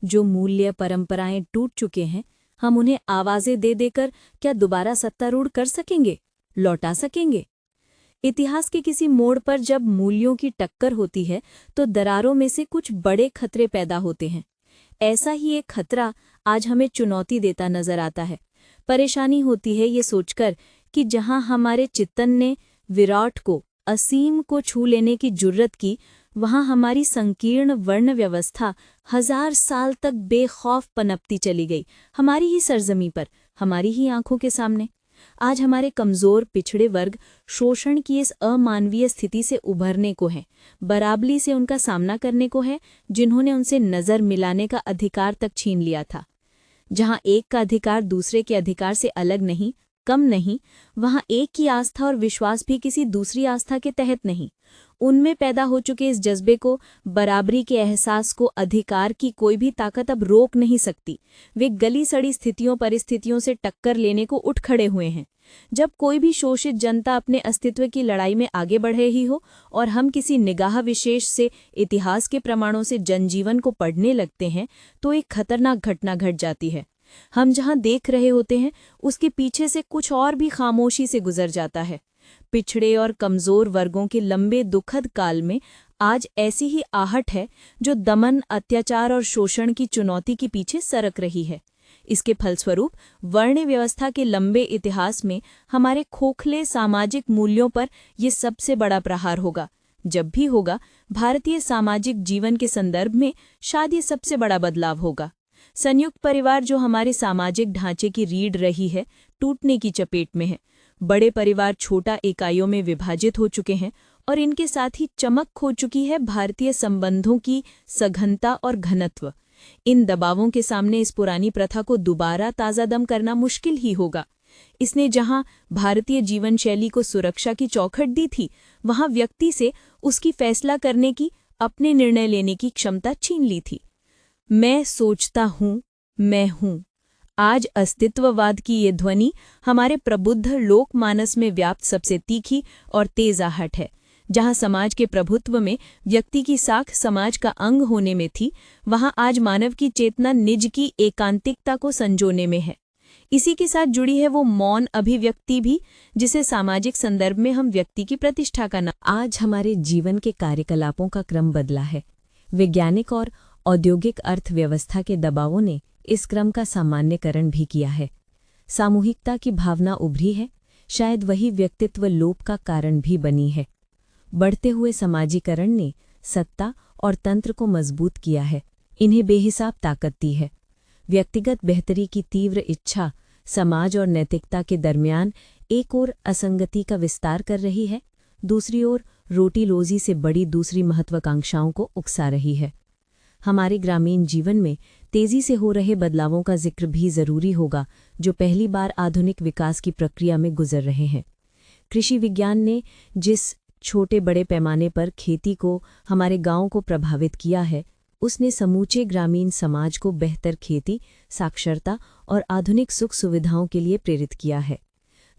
जो मूल्य परंपराएं टूट चुके हैं, हम उन्हें आवाजें दे देकर क्या दोबारा सत्तारूढ़ कर सकेंगे, लौटा सकेंगे? इतिहास के किसी मोड़ पर जब मूल्यों की टक्कर होती है तो दरारों में से कुछ बड़े खतरे पैदा होते हैं। ऐसा ही एक खतरा आज हमें चुनौती देता नजर आता है। परेशानी होती है ये सोचकर कि जहां हमारे चित्तन ने विराट को, असीम को छू लेने की जुर्रत की, वहां हमारी संकीर्ण वर्ण व्यवस्था 1000 साल तक बेखौफ पनपती चली गई, हमारी ही सरजमी पर, हमारी ही आंखों के सामने। आज हमारे कमजोर पिछड़े वर्ग शोषण की इस अमानवीय स्थिति से उभरने को हैं, बराबरी से उनका सामना करने को है जिन्होंने उनसे नजर मिलाने का अधिकार तक छीन लिया था। जहां एक का अधिकार दूसरे के अधिकार से अलग नहीं, कम नहीं, वहां एक की आस्था और विश्वास भी किसी दूसरी आस्था के तहत नहीं। उनमें पैदा हो चुके इस जज्बे को, बराबरी के एहसास को अधिकार की कोई भी ताकत अब रोक नहीं सकती। वे गली सड़ी स्थितियों परिस्थितियों से टक्कर लेने को उठ खड़े हुए हैं। जब कोई भी शोषित जनता अपने अस्तित्व की लड़ाई में आगे बढ़ रही हो और हम किसी निगाह विशेष से इतिहास के प्रमाणों से जनजीवन को पढ़ने लगते हैं, तो एक खतरनाक घटना घट जाती है। हम जहां देख रहे होते हैं उसके पीछे से कुछ और भी खामोशी से गुजर जाता है। पिछड़े और कमजोर वर्गों के लंबे दुखद काल में आज ऐसी ही आहट है जो दमन, अत्याचार और शोषण की चुनौती के पीछे सरक रही है। इसके फलस्वरूप वर्ण व्यवस्था के लंबे इतिहास में हमारे खोखले सामाजिक मूल्यों पर यह सबसे बड़ा प्रहार होगा। जब भी होगा, भारतीय सामाजिक जीवन के संदर्भ में शायद ये सबसे बड़ा बदलाव होगा। संयुक्त परिवार जो हमारे सामाजिक ढांचे की रीढ़ रही है, टूटने की चपेट में है। बड़े परिवार छोटा इकाइयों में विभाजित हो चुके हैं और इनके साथ ही चमक खो चुकी है भारतीय संबंधों की सघनता और घनत्व। इन दबावों के सामने इस पुरानी प्रथा को दोबारा ताज़ादम करना मुश्किल ही होगा। इसने जहां भारतीय जीवन शैली को सुरक्षा की चौखट दी थी, वहां व्यक्ति से उसकी फैसला करने की, अपने निर्णय लेने की क्षमता छीन ली थी। मैं सोचता हूँ, मैं हूँ। आज अस्तित्ववाद की ये ध्वनि हमारे प्रबुद्ध लोकमानस में व्याप्त सबसे तीखी और तेज आहट है। जहां समाज के प्रभुत्व में व्यक्ति की साख समाज का अंग होने में थी, वहां आज मानव की चेतना निज की एकांतिकता को संजोने में है। इसी के साथ जुड़ी है वो मौन अभिव्यक्ति भी, जिसे सामाजिक संदर्भ में हम व्यक्ति की प्रतिष्ठा का नाम। आज हमारे जीवन के कार्यकलापों का क्रम बदला है। वैज्ञानिक और औद्योगिक अर्थव्यवस्था के दबावों ने इस क्रम का सामान्यकरण भी किया है। सामूहिकता की भावना उभरी है, शायद वही व्यक्तित्व लोप का कारण भी बनी है। बढ़ते हुए समाजीकरण ने सत्ता और तंत्र को मजबूत किया है, इन्हें बेहिसाब ताकत दी है। व्यक्तिगत बेहतरी की तीव्र इच्छा समाज और नैतिकता के दरमियान एक ओर असंगति का विस्तार कर रही है, दूसरी ओर रोटी रोजी से बड़ी दूसरी महत्वाकांक्षाओं को उकसा रही है। हमारे ग्रामीण जीवन में तेजी से हो रहे बदलावों का जिक्र भी जरूरी होगा, जो पहली बार आधुनिक विकास की प्रक्रिया में गुजर रहे हैं। कृषि विज्ञान ने जिस छोटे बड़े पैमाने पर खेती को हमारे गांवों को प्रभावित किया है, उसने समूचे ग्रामीण समाज को बेहतर खेती, साक्षरता और आधुनिक सुख सुविधाओं के लिए प्रेरित किया है।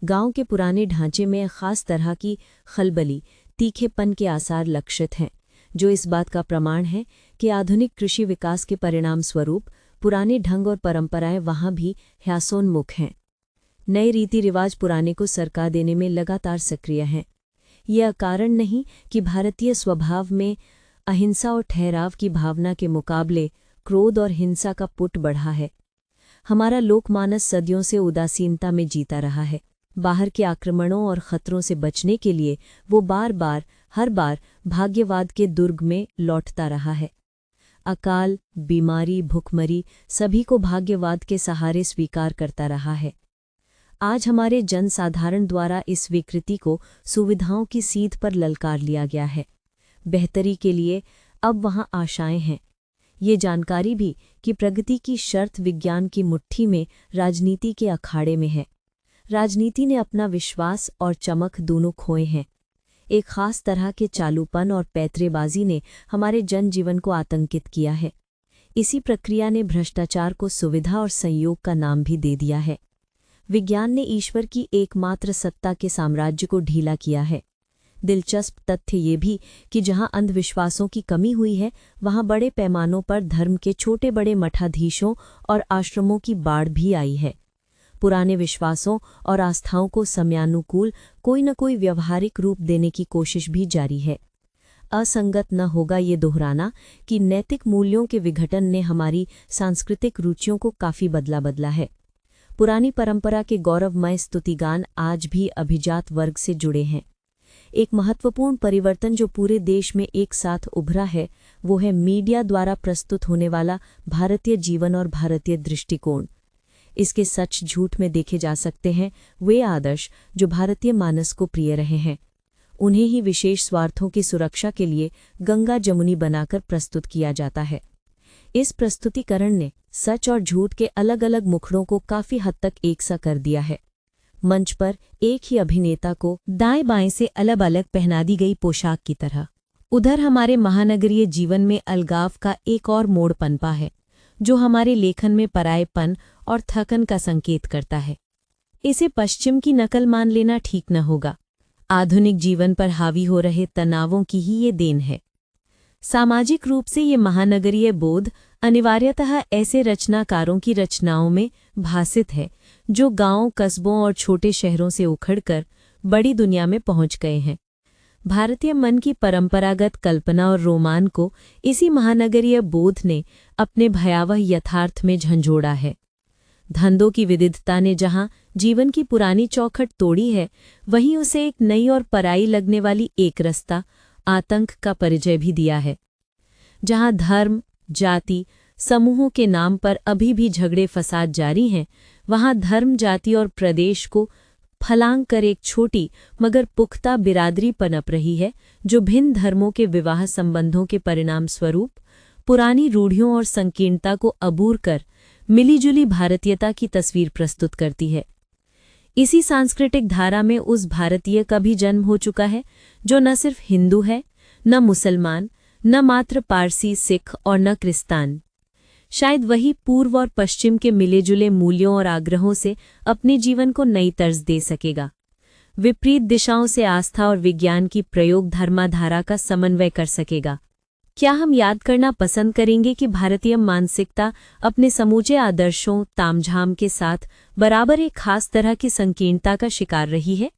गांव के पुराने ढांचे में खास तरह की खलबली, तीखेपन के आसार लक्षित हैं, जो इस बात का प्रमाण है कि आधुनिक कृषि विकास के परिणाम स्वरूप पुराने ढंग और परंपराएं वहां भी ह्यासोन्मुख हैं। नए रीति रिवाज पुराने को सरका देने में लगातार सक्रिय हैं। यह कारण नहीं कि भारतीय स्वभाव में अहिंसा और ठहराव की भावना के मुकाबले क्रोध और हिंसा का पुट बढ़ा है। हमारा लोकमानस सदियों से उदासीनता में जीता रहा है। बाहर के आक्रमणों और खतरों से बचने के लिए वो हर बार भाग्यवाद के दुर्ग में लौटता रहा है। अकाल, बीमारी, भुखमरी सभी को भाग्यवाद के सहारे स्वीकार करता रहा है। आज हमारे जनसाधारण द्वारा इस विकृति को सुविधाओं की सीध पर ललकार लिया गया है। बेहतरी के लिए अब वहां आशाएं हैं। ये जानकारी भी कि प्रगति की शर्त विज्ञान की मुट्ठी में राजनीति के अखाड़े में है। राजनीति ने अपना विश्वास और चमक दोनों खोए हैं। एक खास तरह के चालूपन और पैतरेबाजी ने हमारे जनजीवन को आतंकित किया है। इसी प्रक्रिया ने भ्रष्टाचार को सुविधा और संयोग का नाम भी दे दिया है। विज्ञान ने ईश्वर की एकमात्र सत्ता के साम्राज्य को ढीला किया है। दिलचस्प तथ्य ये भी कि जहां अंधविश्वासों की कमी हुई है, वहां बड़े पैमानों पर धर्म के छोटे बड़े मठाधीशों और आश्रमों की बाढ़ भी आई है। पुराने विश्वासों और आस्थाओं को समयानुकूल कोई न कोई व्यवहारिक रूप देने की कोशिश भी जारी है। असंगत न होगा ये दोहराना कि नैतिक मूल्यों के विघटन ने हमारी सांस्कृतिक रुचियों को काफी बदला है। पुरानी परंपरा के गौरवमय स्तुतिगान आज भी अभिजात वर्ग से जुड़े हैं। एक महत्वपूर्ण परिवर्तन जो पूरे देश में एक साथ उभरा है, वो है मीडिया द्वारा प्रस्तुत होने वाला भारतीय जीवन और भारतीय दृष्टिकोण। इसके सच झूठ में देखे जा सकते हैं वे आदर्श जो भारतीय मानस को प्रिय रहे हैं। उन्हें ही विशेष स्वार्थों की सुरक्षा के लिए गंगा जमुनी बनाकर प्रस्तुत किया जाता है। इस प्रस्तुतिकरण ने सच और झूठ के अलग अलग मुखड़ों को काफी हद तक एक सा कर दिया है। मंच पर एक ही अभिनेता को दाएं बाएं से अलग अलग पहना दी गई पोशाक की तरह। उधर हमारे महानगरीय जीवन में अलगाव का एक और मोड़ पनपा है, जो हमारे लेखन में परायेपन और थकन का संकेत करता है। इसे पश्चिम की नकल मान लेना ठीक न होगा। आधुनिक जीवन पर हावी हो रहे तनावों की ही ये देन है। सामाजिक रूप से ये महानगरीय बोध अनिवार्यतः ऐसे रचनाकारों की रचनाओं में भासित है जो गांवों, कस्बों और छोटे शहरों से उखड़कर बड़ी दुनिया में पहुंच गए हैं। भारतीय मन की परंपरागत कल्पना और रोमान को इसी महानगरीय बोध ने अपने भयावह यथार्थ में झंझोड़ा है। धंधों की विविधता ने जहां जीवन की पुरानी चौखट तोड़ी है, वहीं उसे एक नई और पराई लगने वाली एक रास्ता आतंक का परिचय भी दिया है। जहां धर्म, जाति, समूहों के नाम पर अभी भी झगड़े फसाद जारी हैं, वहां धर्म, जाति और प्रदेश को फलांग कर एक छोटी मगर पुख्ता बिरादरी पनप रही है, जो भिन्न धर्मों के विवाह संबंधों के परिणाम स्वरूप पुरानी रूढ़ियों और संकीर्णता को अबूर कर मिलीजुली भारतीयता की तस्वीर प्रस्तुत करती है। इसी सांस्कृतिक धारा में उस भारतीय का भी जन्म हो चुका है जो न सिर्फ हिंदू है, न मुसलमान, न मात्र पारसी, सिख और न क्रिस्तान। शायद वही पूर्व और पश्चिम के मिलेजुले मूल्यों और आग्रहों से अपने जीवन को नई तर्ज दे सकेगा। विपरीत दिशाओं से आस्था और विज्ञान की प्रयोग धर्माधारा का समन्वय कर सकेगा। क्या हम याद करना पसंद करेंगे कि भारतीय मानसिकता अपने समूचे आदर्शों, तामझाम के साथ बराबर एक खास तरह की संकीर्णता का शिकार रही है?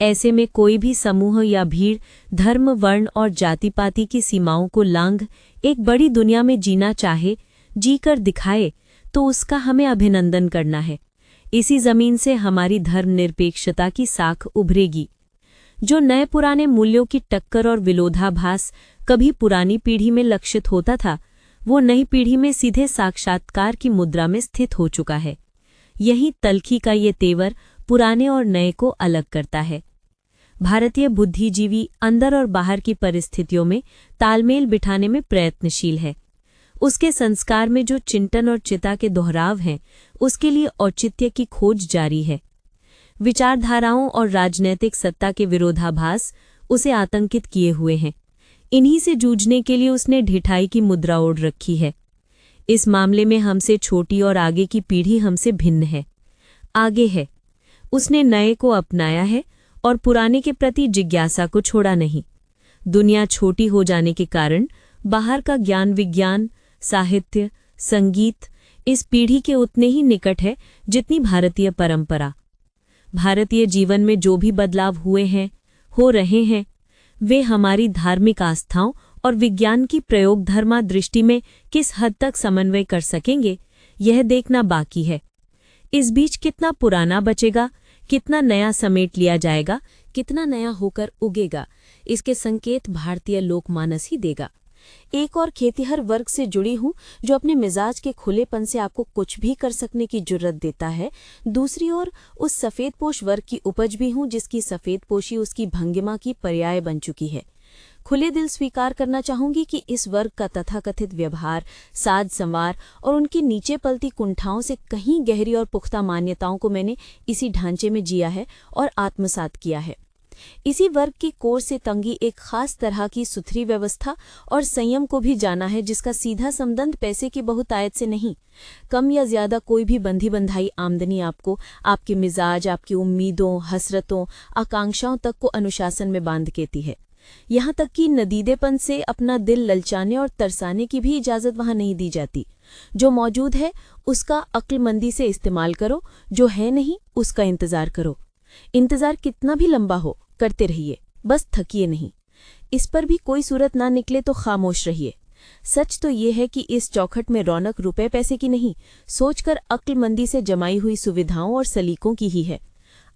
ऐसे में कोई भी समूह या भीड़ धर्म, वर्ण और जाति-पाति की सीमाओं को लांघ एक बड़ी दुनिया में जीना चाहे, जीकर दिखाए, तो उसका हमें अभिनंदन करना है। इसी जमीन से हमारी धर्मनिरपेक्षता की साख उभरेगी। जो नए पुराने मूल्यों की टक्कर और विरोधाभास कभी पुरानी पीढ़ी में लक्षित होता था, वो नई पीढ़ी में सीधे साक्षात्कार की मुद्रा में स्थित हो चुका है। यही तल्खी का ये तेवर पुराने और नए को अलग करता है। भारतीय बुद्धिजीवी अंदर और बाहर की परिस्थितियों में तालमेल बिठाने में प्रयत्नशील है। उसके संस्कार में जो चिंतन और चिता के दोहराव हैं, उसके लिए औचित्य की खोज जारी है। विचारधाराओं और राजनैतिक सत्ता के विरोधाभास उसे आतंकित किए हुए हैं। इन्हीं से जूझने के लिए उसने ढिठाई की मुद्रा ओढ़ रखी है। इस मामले में हमसे छोटी और आगे की पीढ़ी हमसे भिन्न है, आगे है। उसने नए को अपनाया है और पुराने के प्रति जिज्ञासा को छोड़ा नहीं। दुनिया छोटी हो जाने के कारण बाहर का ज्ञान विज्ञान, साहित्य, संगीत इस पीढ़ी के उतने ही निकट है जितनी भारतीय परंपरा। भारतीय जीवन में जो भी बदलाव हुए हैं, हो रहे हैं, वे हमारी धार्मिक आस्थाओं और विज्ञान की प्रयोगधर्मा दृष्टि में किस हद तक समन्वय कर सकेंगे, यह देखना बाकी है। इस बीच कितना पुराना बचेगा, कितना नया समेट लिया जाएगा, कितना नया होकर उगेगा, इसके संकेत भारतीय लोकमानस ही देगा। एक और खेतिहर वर्ग से जुड़ी हूं जो अपने मिजाज के खुलेपन से आपको कुछ भी कर सकने की जुर्रत देता है। दूसरी ओर उस सफेदपोश वर्ग की उपज भी हूं जिसकी सफेदपोशी उसकी भंगिमा की पर्याय बन चुकी है। खुले दिल स्वीकार करना चाहूंगी कि इस वर्ग का तथाकथित व्यवहार, साज संवार और उनकी नीचे पलती कुंठाओं से कहीं गहरी और पुख्ता मान्यताओं को मैंने इसी ढांचे में जिया है और आत्मसात किया है। इसी वर्ग की कोर से तंगी एक खास तरह की सुथरी व्यवस्था और संयम को भी जाना है जिसका सीधा संबंध पैसे की बहुतायत से नहीं। कम या ज्यादा कोई भी बंधी बंधाई आमदनी आपको आपके मिजाज, आपकी उम्मीदों, हसरतों, आकांक्षाओं तक को अनुशासन में बांध केती है। यहाँ तक कि नदीदेपन से अपना दिल ललचाने और तरसाने की भी इजाजत वहां नहीं दी जाती। जो मौजूद है उसका अक्लमंदी से इस्तेमाल करो, जो है नहीं उसका इंतजार करो। इंतजार कितना भी लंबा हो करते रहिए, बस थकिए नहीं। इस पर भी कोई सूरत ना निकले तो खामोश रहिए। सच तो ये है कि इस चौखट में रौनक रुपए पैसे की नहीं, सोचकर अक्लमंदी से जमाई हुई सुविधाओं और सलीकों की ही है।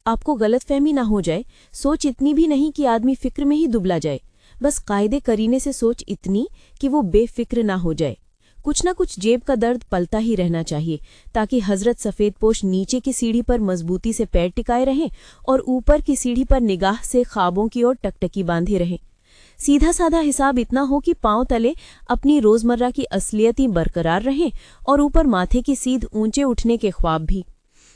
आपको गलतफहमी ना हो जाए, सोच इतनी भी नहीं कि आदमी फिक्र में ही दुबला जाए, बस कायदे करीने से सोच इतनी कि वो बेफिक्र ना हो जाए। कुछ ना कुछ जेब का दर्द पलता ही रहना चाहिए ताकि हजरत सफेदपोश नीचे की सीढ़ी पर मजबूती से पैर टिकाए रहें और ऊपर की सीढ़ी पर निगाह से ख्वाबों की ओर टकटकी बांधे रहें। सीधा साधा हिसाब इतना हो कि पांव तले अपनी रोजमर्रा की असलियतें बरकरार रहें और ऊपर माथे की सीध ऊंचे उठने के ख्वाब भी।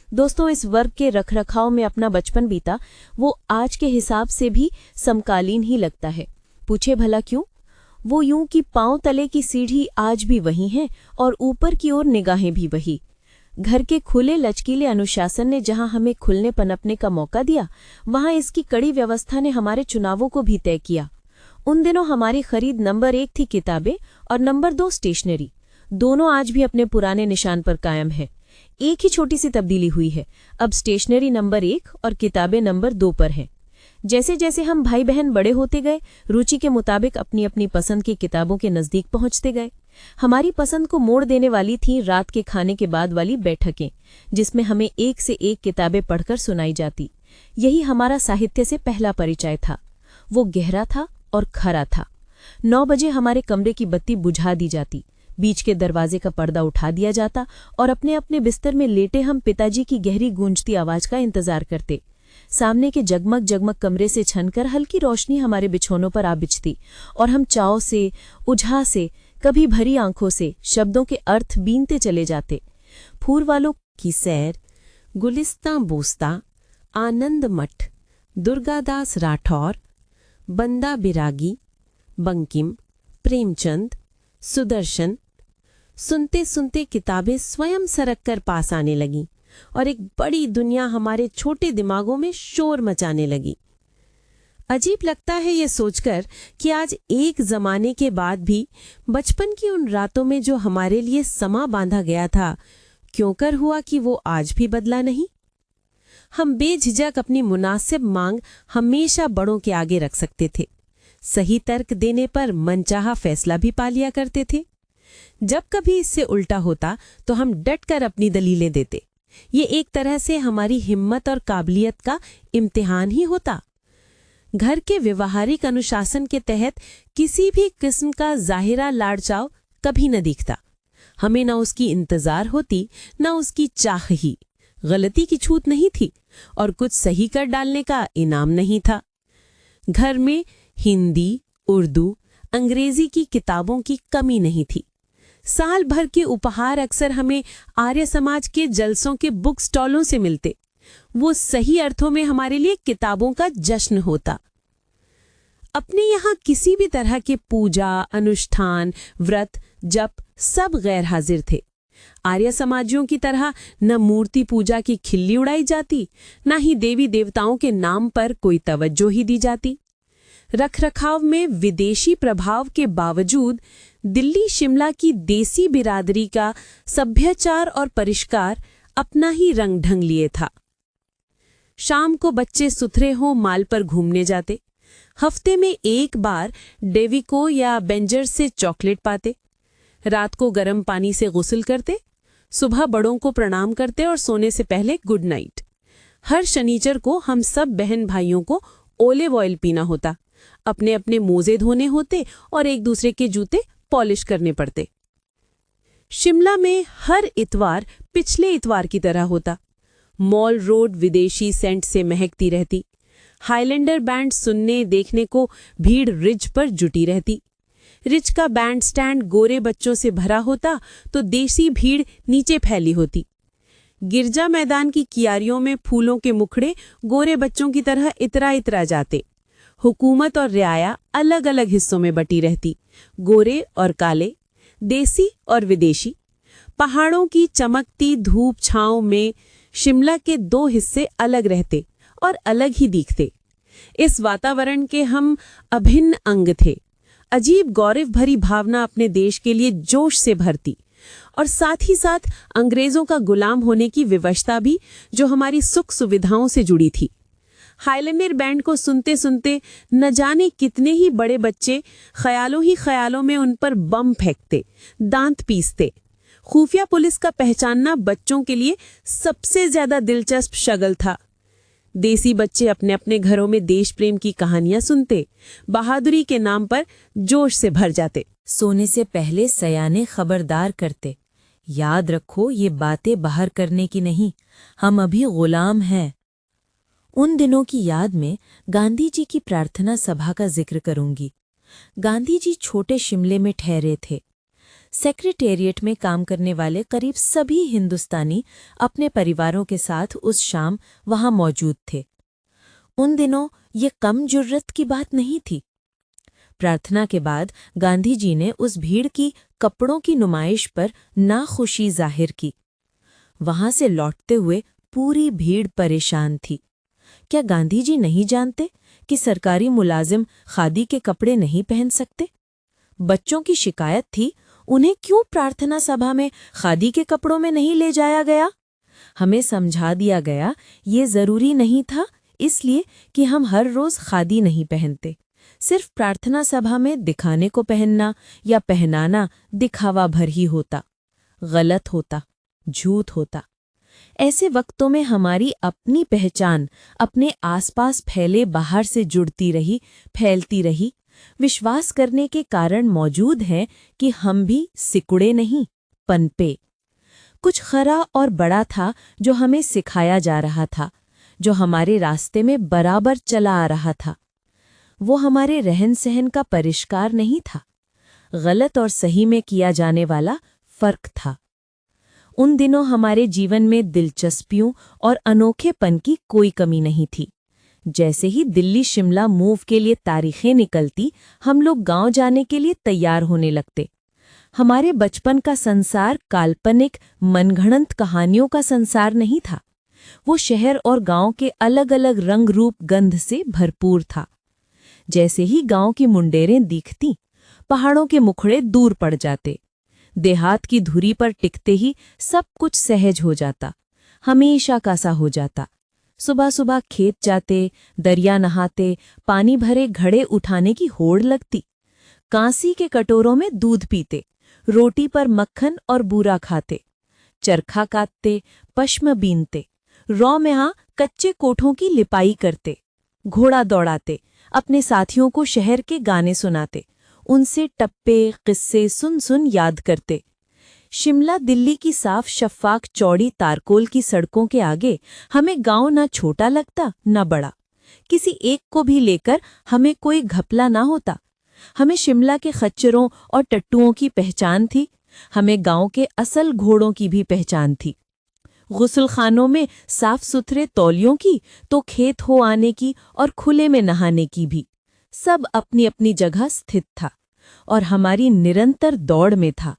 दोस्तों, इस वर्ग के रखरखाव में अपना बचपन बीता वो आज के हिसाब से भी समकालीन ही लगता है। पूछे भला क्यों? वो यूं कि पांव तले की सीढ़ी आज भी वही है और ऊपर की ओर निगाहें भी वही। घर के खुले लचकीले अनुशासन ने जहां हमें खुलने पनपने का मौका दिया, वहां इसकी कड़ी व्यवस्था ने हमारे चुनावों को भी तय किया। उन दिनों हमारी खरीद नंबर 1 थी किताबें और नंबर 2 स्टेशनरी। दोनों आज भी अपने पुराने निशान पर कायम है। एक ही छोटी सी तब्दीली हुई है, अब स्टेशनरी नंबर 1 और किताबें नंबर 2 पर हैं। जैसे जैसे हम भाई बहन बड़े होते गए, रुचि के मुताबिक अपनी अपनी पसंद की किताबों के नजदीक पहुंचते गए। हमारी पसंद को मोड़ देने वाली थी रात के खाने के बाद वाली बैठकें, जिसमें हमें एक से एक किताबें पढ़कर सुनाई जाती। यही हमारा साहित्य से पहला परिचय था। वो गहरा था और खरा था। 9 बजे हमारे कमरे की बत्ती बुझा दी जाती, बीच के दरवाजे का पर्दा उठा दिया जाता और अपने अपने बिस्तर में लेटे हम पिताजी की गहरी गूंजती आवाज का इंतजार करते। सामने के जगमग जगमग कमरे से छनकर हल्की रोशनी हमारे बिछौनों पर आ बिछती और हम चाव से, उझा से, कभी भरी आंखों से शब्दों के अर्थ बीनते चले जाते। फूर वालों की सैर, गुलिस्तां बोस्ता, आनंद मठ, दुर्गादास राठौर, बंदा बिरागी, बंकिम, प्रेमचंद, सुदर्शन। सुनते सुनते किताबें स्वयं सरक कर पास आने लगीं और एक बड़ी दुनिया हमारे छोटे दिमागों में शोर मचाने लगी। अजीब लगता है ये सोचकर कि आज एक जमाने के बाद भी बचपन की उन रातों में जो हमारे लिए समा बांधा गया था, क्यों कर हुआ कि वो आज भी बदला नहीं। हम बेझिझक अपनी मुनासिब मांग हमेशा बड़ों के आगे रख सकते थे। सही तर्क देने पर मनचाहा फैसला भी पा लिया करते थे। जब कभी इससे उल्टा होता तो हम डटकर अपनी दलीलें देते। ये एक तरह से हमारी हिम्मत और काबिलियत का इम्तिहान ही होता। घर के व्यवहारिक अनुशासन के तहत किसी भी किस्म का जाहिरा लाड़-चाव कभी न दिखता। हमें न उसकी इंतजार होती, न उसकी चाह ही। गलती की छूट नहीं थी और कुछ सही कर डालने का इनाम नहीं था। घर में हिंदी, उर्दू, अंग्रेजी की किताबों की कमी नहीं थी। साल भर के उपहार अक्सर हमें आर्य समाज के जलसों के बुक स्टॉलों से मिलते। वो सही अर्थों में हमारे लिए किताबों का जश्न होता। अपने यहाँ किसी भी तरह के पूजा, अनुष्ठान, व्रत, जप सब गैर हाजिर थे। आर्य समाजियों की तरह न मूर्ति पूजा की खिल्ली उड़ाई जाती, न ही देवी देवताओं के नाम पर कोई तवज्जो ही दी जाती। रखरखाव में विदेशी प्रभाव के बावजूद दिल्ली शिमला की देसी बिरादरी का सभ्याचार और परिष्कार अपना ही रंग ढंग लिए था। शाम को बच्चे सुथरे हों माल पर घूमने जाते। हफ्ते में एक बार डेविको या बेंजर से चॉकलेट पाते। रात को गर्म पानी से गुस्ल करते। सुबह बड़ों को प्रणाम करते और सोने से पहले गुड नाइट। हर शनिचर को हम सब बहन भाइयों को ओलिव ऑयल पीना होता। अपने अपने मोजे धोने होते और एक दूसरे के जूते पॉलिश करने पड़ते। शिमला में हर इतवार पिछले इतवार की तरह होता। मॉल रोड विदेशी सेंट से महकती रहती। हाईलैंडर बैंड सुनने देखने को भीड़ रिज पर जुटी रहती। रिज का बैंड स्टैंड गोरे बच्चों से भरा होता तो देसी भीड़ नीचे फैली होती। गिरजा मैदान की कियारियों में फूलों के मुखड़े गोरे बच्चों की तरह इतरा इतरा जाते। हुकूमत और रियाया अलग अलग हिस्सों में बटी रहती, गोरे और काले, देसी और विदेशी। पहाड़ों की चमकती धूप छांव में शिमला के दो हिस्से अलग रहते और अलग ही दिखते। इस वातावरण के हम अभिन्न अंग थे। अजीब गौरव भरी भावना अपने देश के लिए जोश से भरती और साथ ही साथ अंग्रेजों का गुलाम होने की विवशता भी जो हमारी सुख सुविधाओं से जुड़ी थी। हाईलैंडर बैंड को सुनते सुनते न जाने कितने ही बड़े बच्चे ख्यालों ही ख्यालों में उन पर बम फेंकते, दांत पीसते। खुफिया पुलिस का पहचानना बच्चों के लिए सबसे ज्यादा दिलचस्प शगल था। देसी बच्चे अपने अपने घरों में देश प्रेम की कहानियां सुनते, बहादुरी के नाम पर जोश से भर जाते। सोने से पहले सयाने खबरदार करते, याद रखो ये बातें बाहर करने की नहीं, हम अभी गुलाम हैं। उन दिनों की याद में गांधी जी की प्रार्थना सभा का जिक्र करूंगी। गांधी जी छोटे शिमले में ठहरे थे। सेक्रेटेरिएट में काम करने वाले करीब सभी हिंदुस्तानी अपने परिवारों के साथ उस शाम वहां मौजूद थे। उन दिनों ये कम जुर्रत की बात नहीं थी। प्रार्थना के बाद गांधी जी ने उस भीड़ की कपड़ों की नुमाइश पर नाखुशी जाहिर की। वहां से लौटते हुए पूरी भीड़ परेशान थी। क्या गांधी जी नहीं जानते कि सरकारी मुलाजिम खादी के कपड़े नहीं पहन सकते? बच्चों की शिकायत थी, उन्हें क्यों प्रार्थना सभा में खादी के कपड़ों में नहीं ले जाया गया? हमें समझा दिया गया ये जरूरी नहीं था, इसलिए कि हम हर रोज खादी नहीं पहनते। सिर्फ प्रार्थना सभा में दिखाने को पहनना या पहनाना दिखावा भर ही होता। गलत होता, झूठ होता। ऐसे वक्तों में हमारी अपनी पहचान अपने आसपास फैले बाहर से जुड़ती रही, फैलती रही। विश्वास करने के कारण मौजूद है कि हम भी सिकुड़े नहीं, पनपे। कुछ खरा और बड़ा था जो हमें सिखाया जा रहा था, जो हमारे रास्ते में बराबर चला आ रहा था। वो हमारे रहन सहन का परिष्कार नहीं था, गलत और सही में किया जाने वाला फर्क था। उन दिनों हमारे जीवन में दिलचस्पियों और अनोखेपन की कोई कमी नहीं थी। जैसे ही दिल्ली शिमला मूव के लिए तारीखें निकलती, हम लोग गांव जाने के लिए तैयार होने लगते। हमारे बचपन का संसार काल्पनिक मनगढ़ंत कहानियों का संसार नहीं था। वो शहर और गांव के अलग अलग रंग रूप गंध से भरपूर था। जैसे ही गांव की मुंडेरें दिखती, पहाड़ों के मुखड़े दूर पड़ जाते। देहात की धुरी पर टिकते ही सब कुछ सहज हो जाता, हमेशा का सा हो जाता। सुबह सुबह खेत जाते, दरिया नहाते, पानी भरे घड़े उठाने की होड़ लगती। कांसी के कटोरों में दूध पीते, रोटी पर मक्खन और बूरा खाते, चरखा काटते, पश्म बीनते, रौ में कच्चे कोठों की लिपाई करते, घोड़ा दौड़ाते, अपने साथियों को शहर के गाने सुनाते, उनसे टप्पे किस्से सुन सुन याद करते। शिमला दिल्ली की साफ शफ़ाक चौड़ी तारकोल की सड़कों के आगे हमें गांव ना छोटा लगता न बड़ा। किसी एक को भी लेकर हमें कोई घपला ना होता। हमें शिमला के खच्चरों और टट्टुओं की पहचान थी, हमें गांव के असल घोड़ों की भी पहचान थी। गुस्लखानों में साफ सुथरे तौलियों की, तो खेत हो आने की और खुले में नहाने की भी। सब अपनी अपनी जगह स्थित था और हमारी निरंतर दौड़ में था।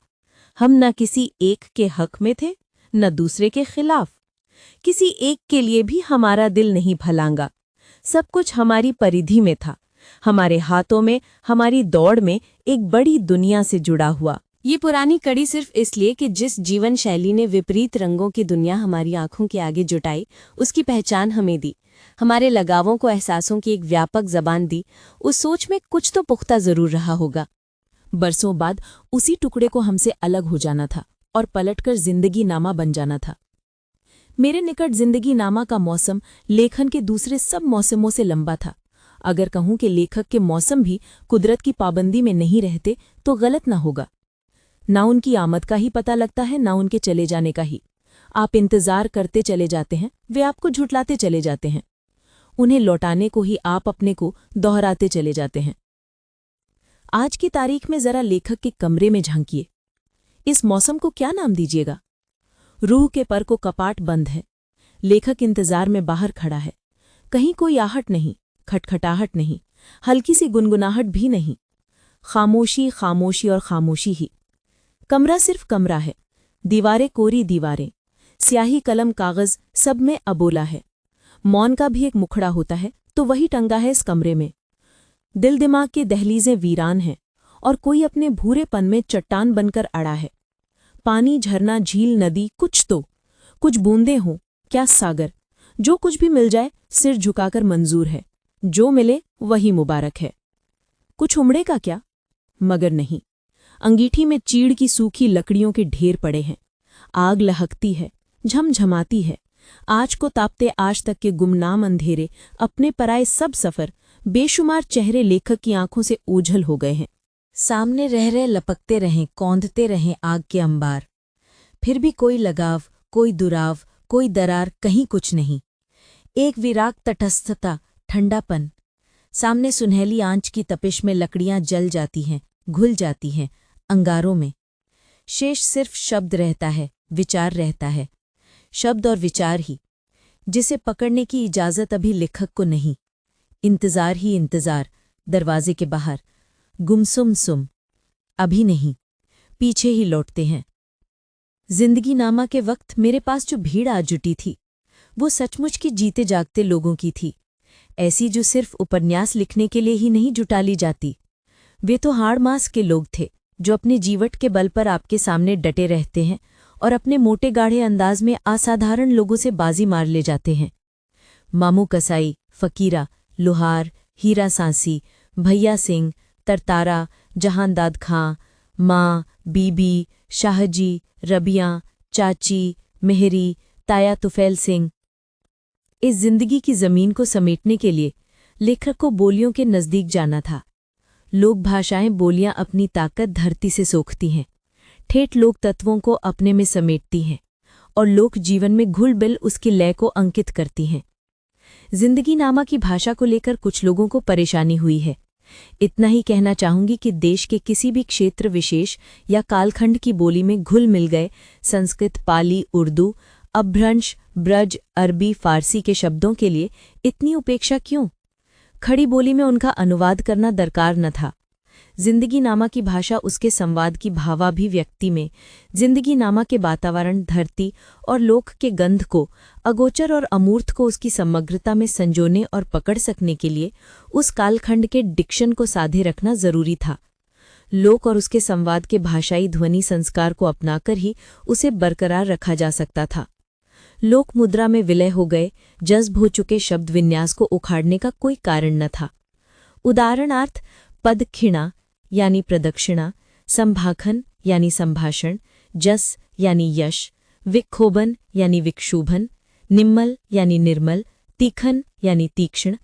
हम न किसी एक के हक में थे, न दूसरे के खिलाफ। किसी एक के लिए भी हमारा दिल नहीं फलांगा। सब कुछ हमारी परिधि में था, हमारे हाथों में, हमारी दौड़ में एक बड़ी दुनिया से जुड़ा हुआ। ये पुरानी कड़ी सिर्फ इसलिए कि जिस जीवन शैली ने विपरीत रंगों की दुनिया हमारी आंखों के आगे जुटाई, उसकी पहचान हमें दी, हमारे लगावों को एहसासों की एक व्यापक जबान दी, उस सोच में कुछ तो पुख्ता जरूर रहा होगा। बरसों बाद उसी टुकड़े को हमसे अलग हो जाना था और पलटकर जिंदगी नामा बन जाना था। मेरे निकट जिंदगी नामा का मौसम लेखन के दूसरे सब मौसमों से लंबा था। अगर कहूं कि लेखक के मौसम भी कुदरत की पाबंदी में नहीं रहते तो गलत ना होगा। ना उनकी आमद का ही पता लगता है, ना उनके चले जाने का ही। आप इंतजार करते चले जाते हैं, वे आपको झुठलाते चले जाते हैं। उन्हें लौटाने को ही आप अपने को दोहराते चले जाते हैं। आज की तारीख में जरा लेखक के कमरे में झांकिए। इस मौसम को क्या नाम दीजिएगा? रूह के पर को कपाट बंद है। लेखक इंतजार में बाहर खड़ा है। कहीं कोई आहट नहीं, खटखटाहट नहीं, हल्की सी गुनगुनाहट भी नहीं। खामोशी, खामोशी और खामोशी ही। कमरा सिर्फ कमरा है। दीवारें कोरी दीवारें, स्याही कलम कागज सब में अबोला है। मौन का भी एक मुखड़ा होता है, तो वही टंगा है इस कमरे में। दिल दिमाग की दहलीजें वीरान हैं और कोई अपने भूरेपन में चट्टान बनकर अड़ा है। पानी, झरना, झील, नदी, कुछ बूंदें हों, क्या सागर, जो कुछ भी मिल जाए सिर झुकाकर मंजूर है। जो मिले वही मुबारक है। कुछ उमड़े का क्या? मगर नहीं। अंगीठी में चीड़ की सूखी लकड़ियों के ढेर पड़े हैं। आग लहकती है, झमझमाती है। आज को तापते आज तक के गुमनाम अंधेरे, अपने पराए सब सफर, बेशुमार चेहरे लेखक की आंखों से ओझल हो गए हैं। सामने रह रहे लपकते रहें, कौंधते रहें आग के अंबार। फिर भी कोई लगाव, कोई दुराव, कोई दरार, कहीं कुछ नहीं। एक विराग तटस्थता, ठंडापन। सामने सुनहली आंच की तपिश में लकड़ियां जल जाती हैं, घुल जाती हैं अंगारों में। शेष सिर्फ शब्द रहता है, विचार रहता है। शब्द और विचार ही, जिसे पकड़ने की इजाजत अभी लेखक को नहीं। इंतजार ही इंतजार, दरवाजे के बाहर गुमसुम सुम। अभी नहीं, पीछे ही लौटते हैं। जिंदगी नामा के वक्त मेरे पास जो भीड़ आ जुटी थी, वो सचमुच की जीते जागते लोगों की थी। ऐसी जो सिर्फ उपन्यास लिखने के लिए ही नहीं जुटा ली जाती। वे तो हाड़ मास के लोग थे, जो अपने जीवट के बल पर आपके सामने डटे रहते हैं और अपने मोटे गाढ़े अंदाज में असाधारण लोगों से बाजी मार ले जाते हैं। मामू कसाई, फकीरा, लुहार, हीरा सांसी, भैया सिंह, तरतारा, जहानदाद खां, माँ, बीबी, शाहजी, रबिया, चाची, मेहरी, ताया तुफैल सिंह। इस जिंदगी की जमीन को समेटने के लिए लेखक को बोलियों के नजदीक जाना था। लोक भाषाएं, बोलियां अपनी ताकत धरती से सोखती हैं, ठेठ लोक तत्वों को अपने में समेटती हैं और लोक जीवन में घुल बिल उसकी लय को अंकित करती हैं। जिंदगी नामा की भाषा को लेकर कुछ लोगों को परेशानी हुई है। इतना ही कहना चाहूंगी कि देश के किसी भी क्षेत्र विशेष या कालखंड की बोली में घुल मिल गए संस्कृत, पाली, उर्दू, अपभ्रंश, ब्रज, अरबी, फारसी के शब्दों के लिए इतनी उपेक्षा क्यों? खड़ी बोली में उनका अनुवाद करना दरकार न था। जिंदगी नामा की भाषा उसके संवाद की भावाभिव्यक्ति में जिंदगी नामा के वातावरण, धरती और लोक के गंध को, अगोचर और अमूर्त को उसकी समग्रता में संजोने और पकड़ सकने के लिए उस कालखंड के डिक्शन को साधे रखना जरूरी था। लोक और उसके संवाद के भाषाई ध्वनि संस्कार को अपनाकर ही उसे बरकरार रखा जा सकता था। लोक मुद्रा में विलय हो गए, जज्ब हो चुके शब्द विन्यास को उखाड़ने का कोई कारण न था। उदाहरणार्थ पदक्षिणा यानी प्रदक्षिणा, संभाखन यानी संभाषण, जस यानी यश, विक्षोभन यानी विक्षोभन, निम्मल यानी निर्मल, तीखन यानी तीक्ष्ण,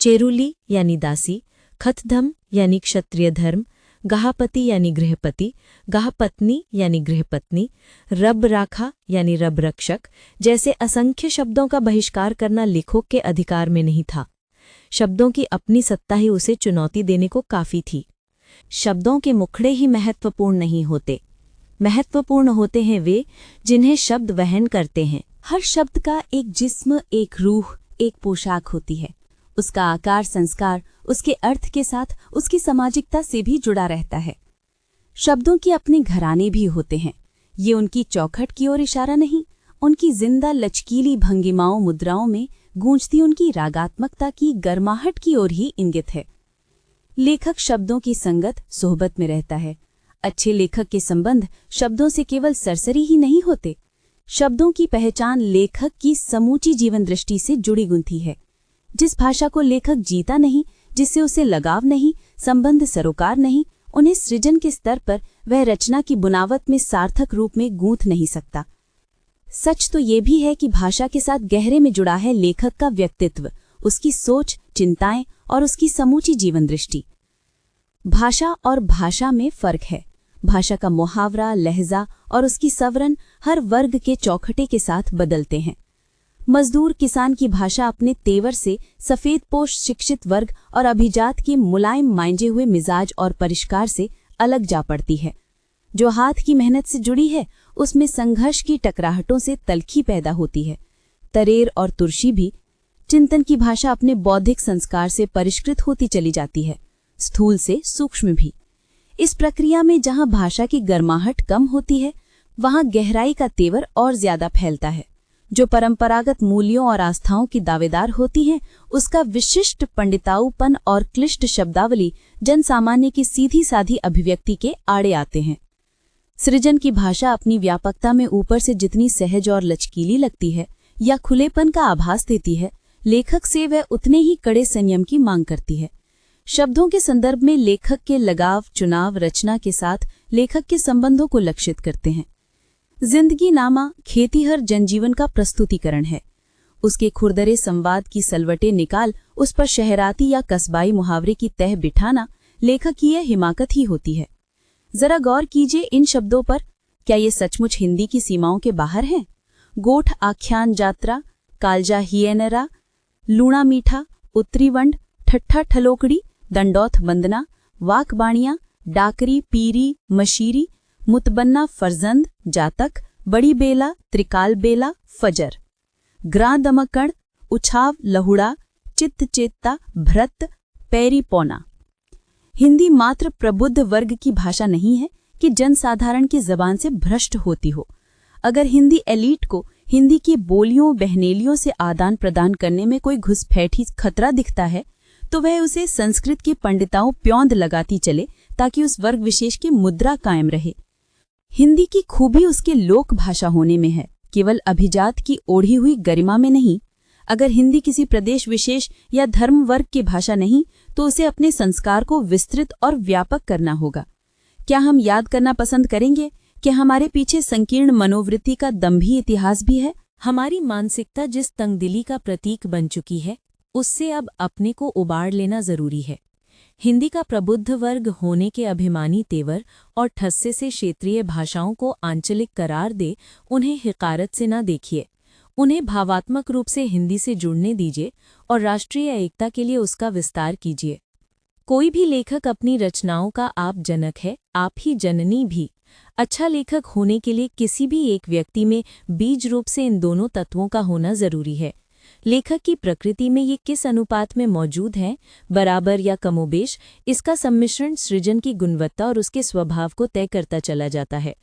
चेरुली यानी दासी, खतधम यानी क्षत्रिय धर्म, गाहपति यानी गृहपति, गाहपत्नी यानी गृहपत्नी, रब राखा यानी रब रक्षक जैसे असंख्य शब्दों का बहिष्कार करना लेखक के अधिकार में नहीं था। शब्दों की अपनी सत्ता ही उसे चुनौती देने को काफी थी। शब्दों के मुखड़े ही महत्वपूर्ण नहीं होते, महत्वपूर्ण होते हैं वे जिन्हें शब्द वहन करते हैं। हर शब्द का एक जिस्म, एक रूह, एक पोशाक होती है। उसका आकार, संस्कार उसके अर्थ के साथ उसकी सामाजिकता से भी जुड़ा रहता है। शब्दों के अपने घराने भी होते हैं। ये उनकी चौखट की ओर इशारा नहीं, उनकी जिंदा लचकीली भंगिमाओं मुद्राओं में गूंजती उनकी रागात्मकता की गर्माहट की ओर ही इंगित है। लेखक शब्दों की संगत सोहबत में रहता है। अच्छे लेखक के संबंध शब्दों से केवल सरसरी ही नहीं होते। शब्दों की पहचान लेखक की समूची जीवन दृष्टि से जुड़ी गुंथी है। जिस भाषा को लेखक जीता नहीं, जिससे उसे लगाव नहीं, संबंध सरोकार नहीं, उन्हें सृजन के स्तर पर वह रचना की बुनावट में सार्थक रूप में गूंथ नहीं सकता। सच तो ये भी है कि भाषा के साथ गहरे में जुड़ा है लेखक का व्यक्तित्व, उसकी सोच, चिंताएं और उसकी समूची जीवन दृष्टि। भाषा और भाषा में फर्क है। भाषा का मुहावरा, लहजा और उसकी सवरण हर वर्ग के चौखटे के साथ बदलते हैं। मजदूर किसान की भाषा अपने तेवर से सफेदपोश शिक्षित वर्ग और अभिजात के मुलायम मांझे हुए मिजाज और परिष्कार से अलग जा पड़ती है। जो हाथ की मेहनत से जुड़ी है उसमें संघर्ष की टकराहटों से तलखी पैदा होती है। तरेर और तुर्शी भी। चिंतन की भाषा अपने बौद्धिक संस्कार से परिष्कृत होती चली जाती है, स्थूल से सूक्ष्म भी। इस प्रक्रिया में जहां भाषा की गर्माहट कम होती है वहां गहराई का तेवर और ज्यादा फैलता है। जो परंपरागत मूल्यों और आस्थाओं की दावेदार होती हैं, उसका विशिष्ट पंडिताऊपन और क्लिष्ट शब्दावली जनसामान्य की सीधी साधी अभिव्यक्ति के आड़े आते हैं। सृजन की भाषा अपनी व्यापकता में ऊपर से जितनी सहज और लचकीली लगती है या खुलेपन का आभास देती है, लेखक से वह उतने ही कड़े संयम की मांग करती है। शब्दों के संदर्भ में लेखक के लगाव, चुनाव रचना के साथ लेखक के संबंधों को लक्षित करते हैं। जिंदगी नामा खेतीहर जनजीवन का प्रस्तुतिकरण है। उसके खुरदरे संवाद की सलवटें निकाल उस पर शहराती या कस्बाई मुहावरे की तह बिठाना लेखक की यह हिमाकत ही होती है। जरा गौर कीजिए इन शब्दों पर। क्या ये सचमुच हिंदी की सीमाओं के बाहर हैं? गोठ आख्यान जात्रा, कालजा हियनरा, लूणा मीठा, उत्तरी वंड, ठट्ठा ठलोकड़ी, दंडौथ वंदना, वाकबाणियां, डाकरी, पीरी, मशीरी, मुतबन्ना, फरजंद, जातक, बड़ी बेला, त्रिकाल बेला, फजर, ग्रां दमकड़, उछाव, लहुड़ा, चित्त चेत्ता, भ्रत, पैरी पौना। हिंदी मात्र प्रबुद्ध वर्ग की भाषा नहीं है कि जनसाधारण की जबान से भ्रष्ट होती हो। अगर हिंदी एलीट को हिंदी की बोलियों बहनेलियों से आदान प्रदान करने में कोई घुसपैठी खतरा दिखता है तो वह उसे संस्कृत की पंडिताओं प्योंद लगाती चले ताकि उस वर्ग विशेष की मुद्रा कायम रहे। हिंदी की खूबी उसके लोक भाषा होने में है, केवल अभिजात की ओढ़ी हुई गरिमा में नहीं। अगर हिंदी किसी प्रदेश विशेष या धर्म वर्ग की भाषा नहीं तो उसे अपने संस्कार को विस्तृत और व्यापक करना होगा। क्या हम याद करना पसंद करेंगे कि हमारे पीछे संकीर्ण मनोवृत्ति का दंभी इतिहास भी है? हमारी मानसिकता जिस तंगदिली का प्रतीक बन चुकी है उससे अब अपने को उबार लेना जरूरी है। हिंदी का प्रबुद्ध वर्ग होने के अभिमानी तेवर और ठस्से से क्षेत्रीय भाषाओं को आंचलिक करार दे उन्हें हिकारत से न देखिए। उन्हें भावात्मक रूप से हिंदी से जुड़ने दीजिए और राष्ट्रीय एकता के लिए उसका विस्तार कीजिए। कोई भी लेखक अपनी रचनाओं का आप जनक है, आप ही जननी भी। अच्छा लेखक होने के लिए किसी भी एक व्यक्ति में बीज रूप से इन दोनों तत्वों का होना जरूरी है। लेखक की प्रकृति में ये किस अनुपात में मौजूद हैं, बराबर या कमोबेश, इसका सम्मिश्रण सृजन की गुणवत्ता और उसके स्वभाव को तय करता चला जाता है।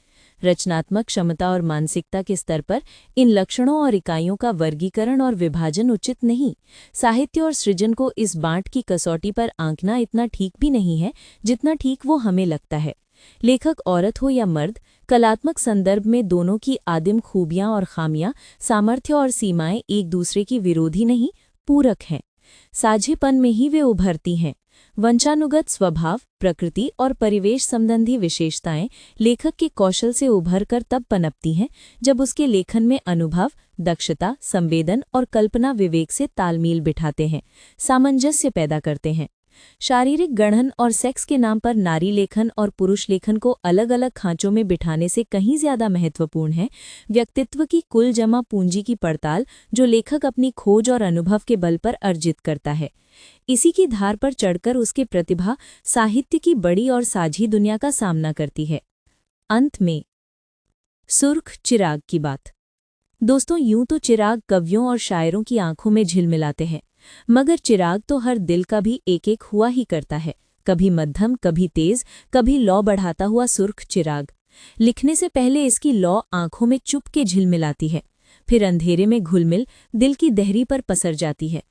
रचनात्मक क्षमता और मानसिकता के स्तर पर इन लक्षणों और इकाइयों का वर्गीकरण और विभाजन उचित नहीं। साहित्य और सृजन को इस बांट की कसौटी पर आंकना इतना ठीक भी नहीं है जितना ठीक वो हमें लगता है। लेखक औरत हो या मर्द, कलात्मक संदर्भ में दोनों की आदिम खूबियां और खामियां, सामर्थ्य और सीमाएं एक दूसरे की विरोधी नहीं, पूरक हैं। साझेपन में ही वे उभरती हैं। वंशानुगत स्वभाव, प्रकृति और परिवेश संबंधी विशेषताएं लेखक के कौशल से उभरकर तब पनपती हैं जब उसके लेखन में अनुभव, दक्षता, संवेदन और कल्पना विवेक से तालमेल बिठाते हैं, सामंजस्य पैदा करते हैं। शारीरिक गढ़न और सेक्स के नाम पर नारी लेखन और पुरुष लेखन को अलग अलग खांचों में बिठाने से कहीं ज्यादा महत्वपूर्ण है व्यक्तित्व की कुल जमा पूंजी की पड़ताल जो लेखक अपनी खोज और अनुभव के बल पर अर्जित करता है। इसी की धार पर चढ़कर उसकी प्रतिभा साहित्य की बड़ी और साझी दुनिया का सामना करती है। अंत में सुर्ख चिराग की बात। दोस्तों, यूं तो चिराग कवियों और शायरों की आंखों में झिलमिलाते हैं, मगर चिराग तो हर दिल का भी एक एक हुआ ही करता है। कभी मध्यम, कभी तेज, कभी लौ बढ़ाता हुआ सुर्ख चिराग। लिखने से पहले इसकी लौ आंखों में चुप के झिलमिलाती है, फिर अंधेरे में घुलमिल दिल की दहरी पर पसर जाती है।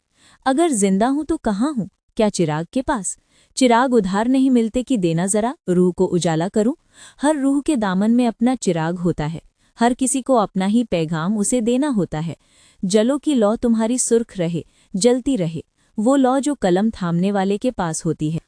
अगर जिंदा हूं तो कहाँ हूं? क्या चिराग के पास? चिराग उधार नहीं मिलते कि देना जरा, रूह को उजाला करूं। हर रूह के दामन में अपना चिराग होता है, हर किसी को अपना ही पैगाम उसे देना होता है। जलो की लौ तुम्हारी सुर्ख रहे, जलती रहे, वो लौ जो कलम थामने वाले के पास होती है।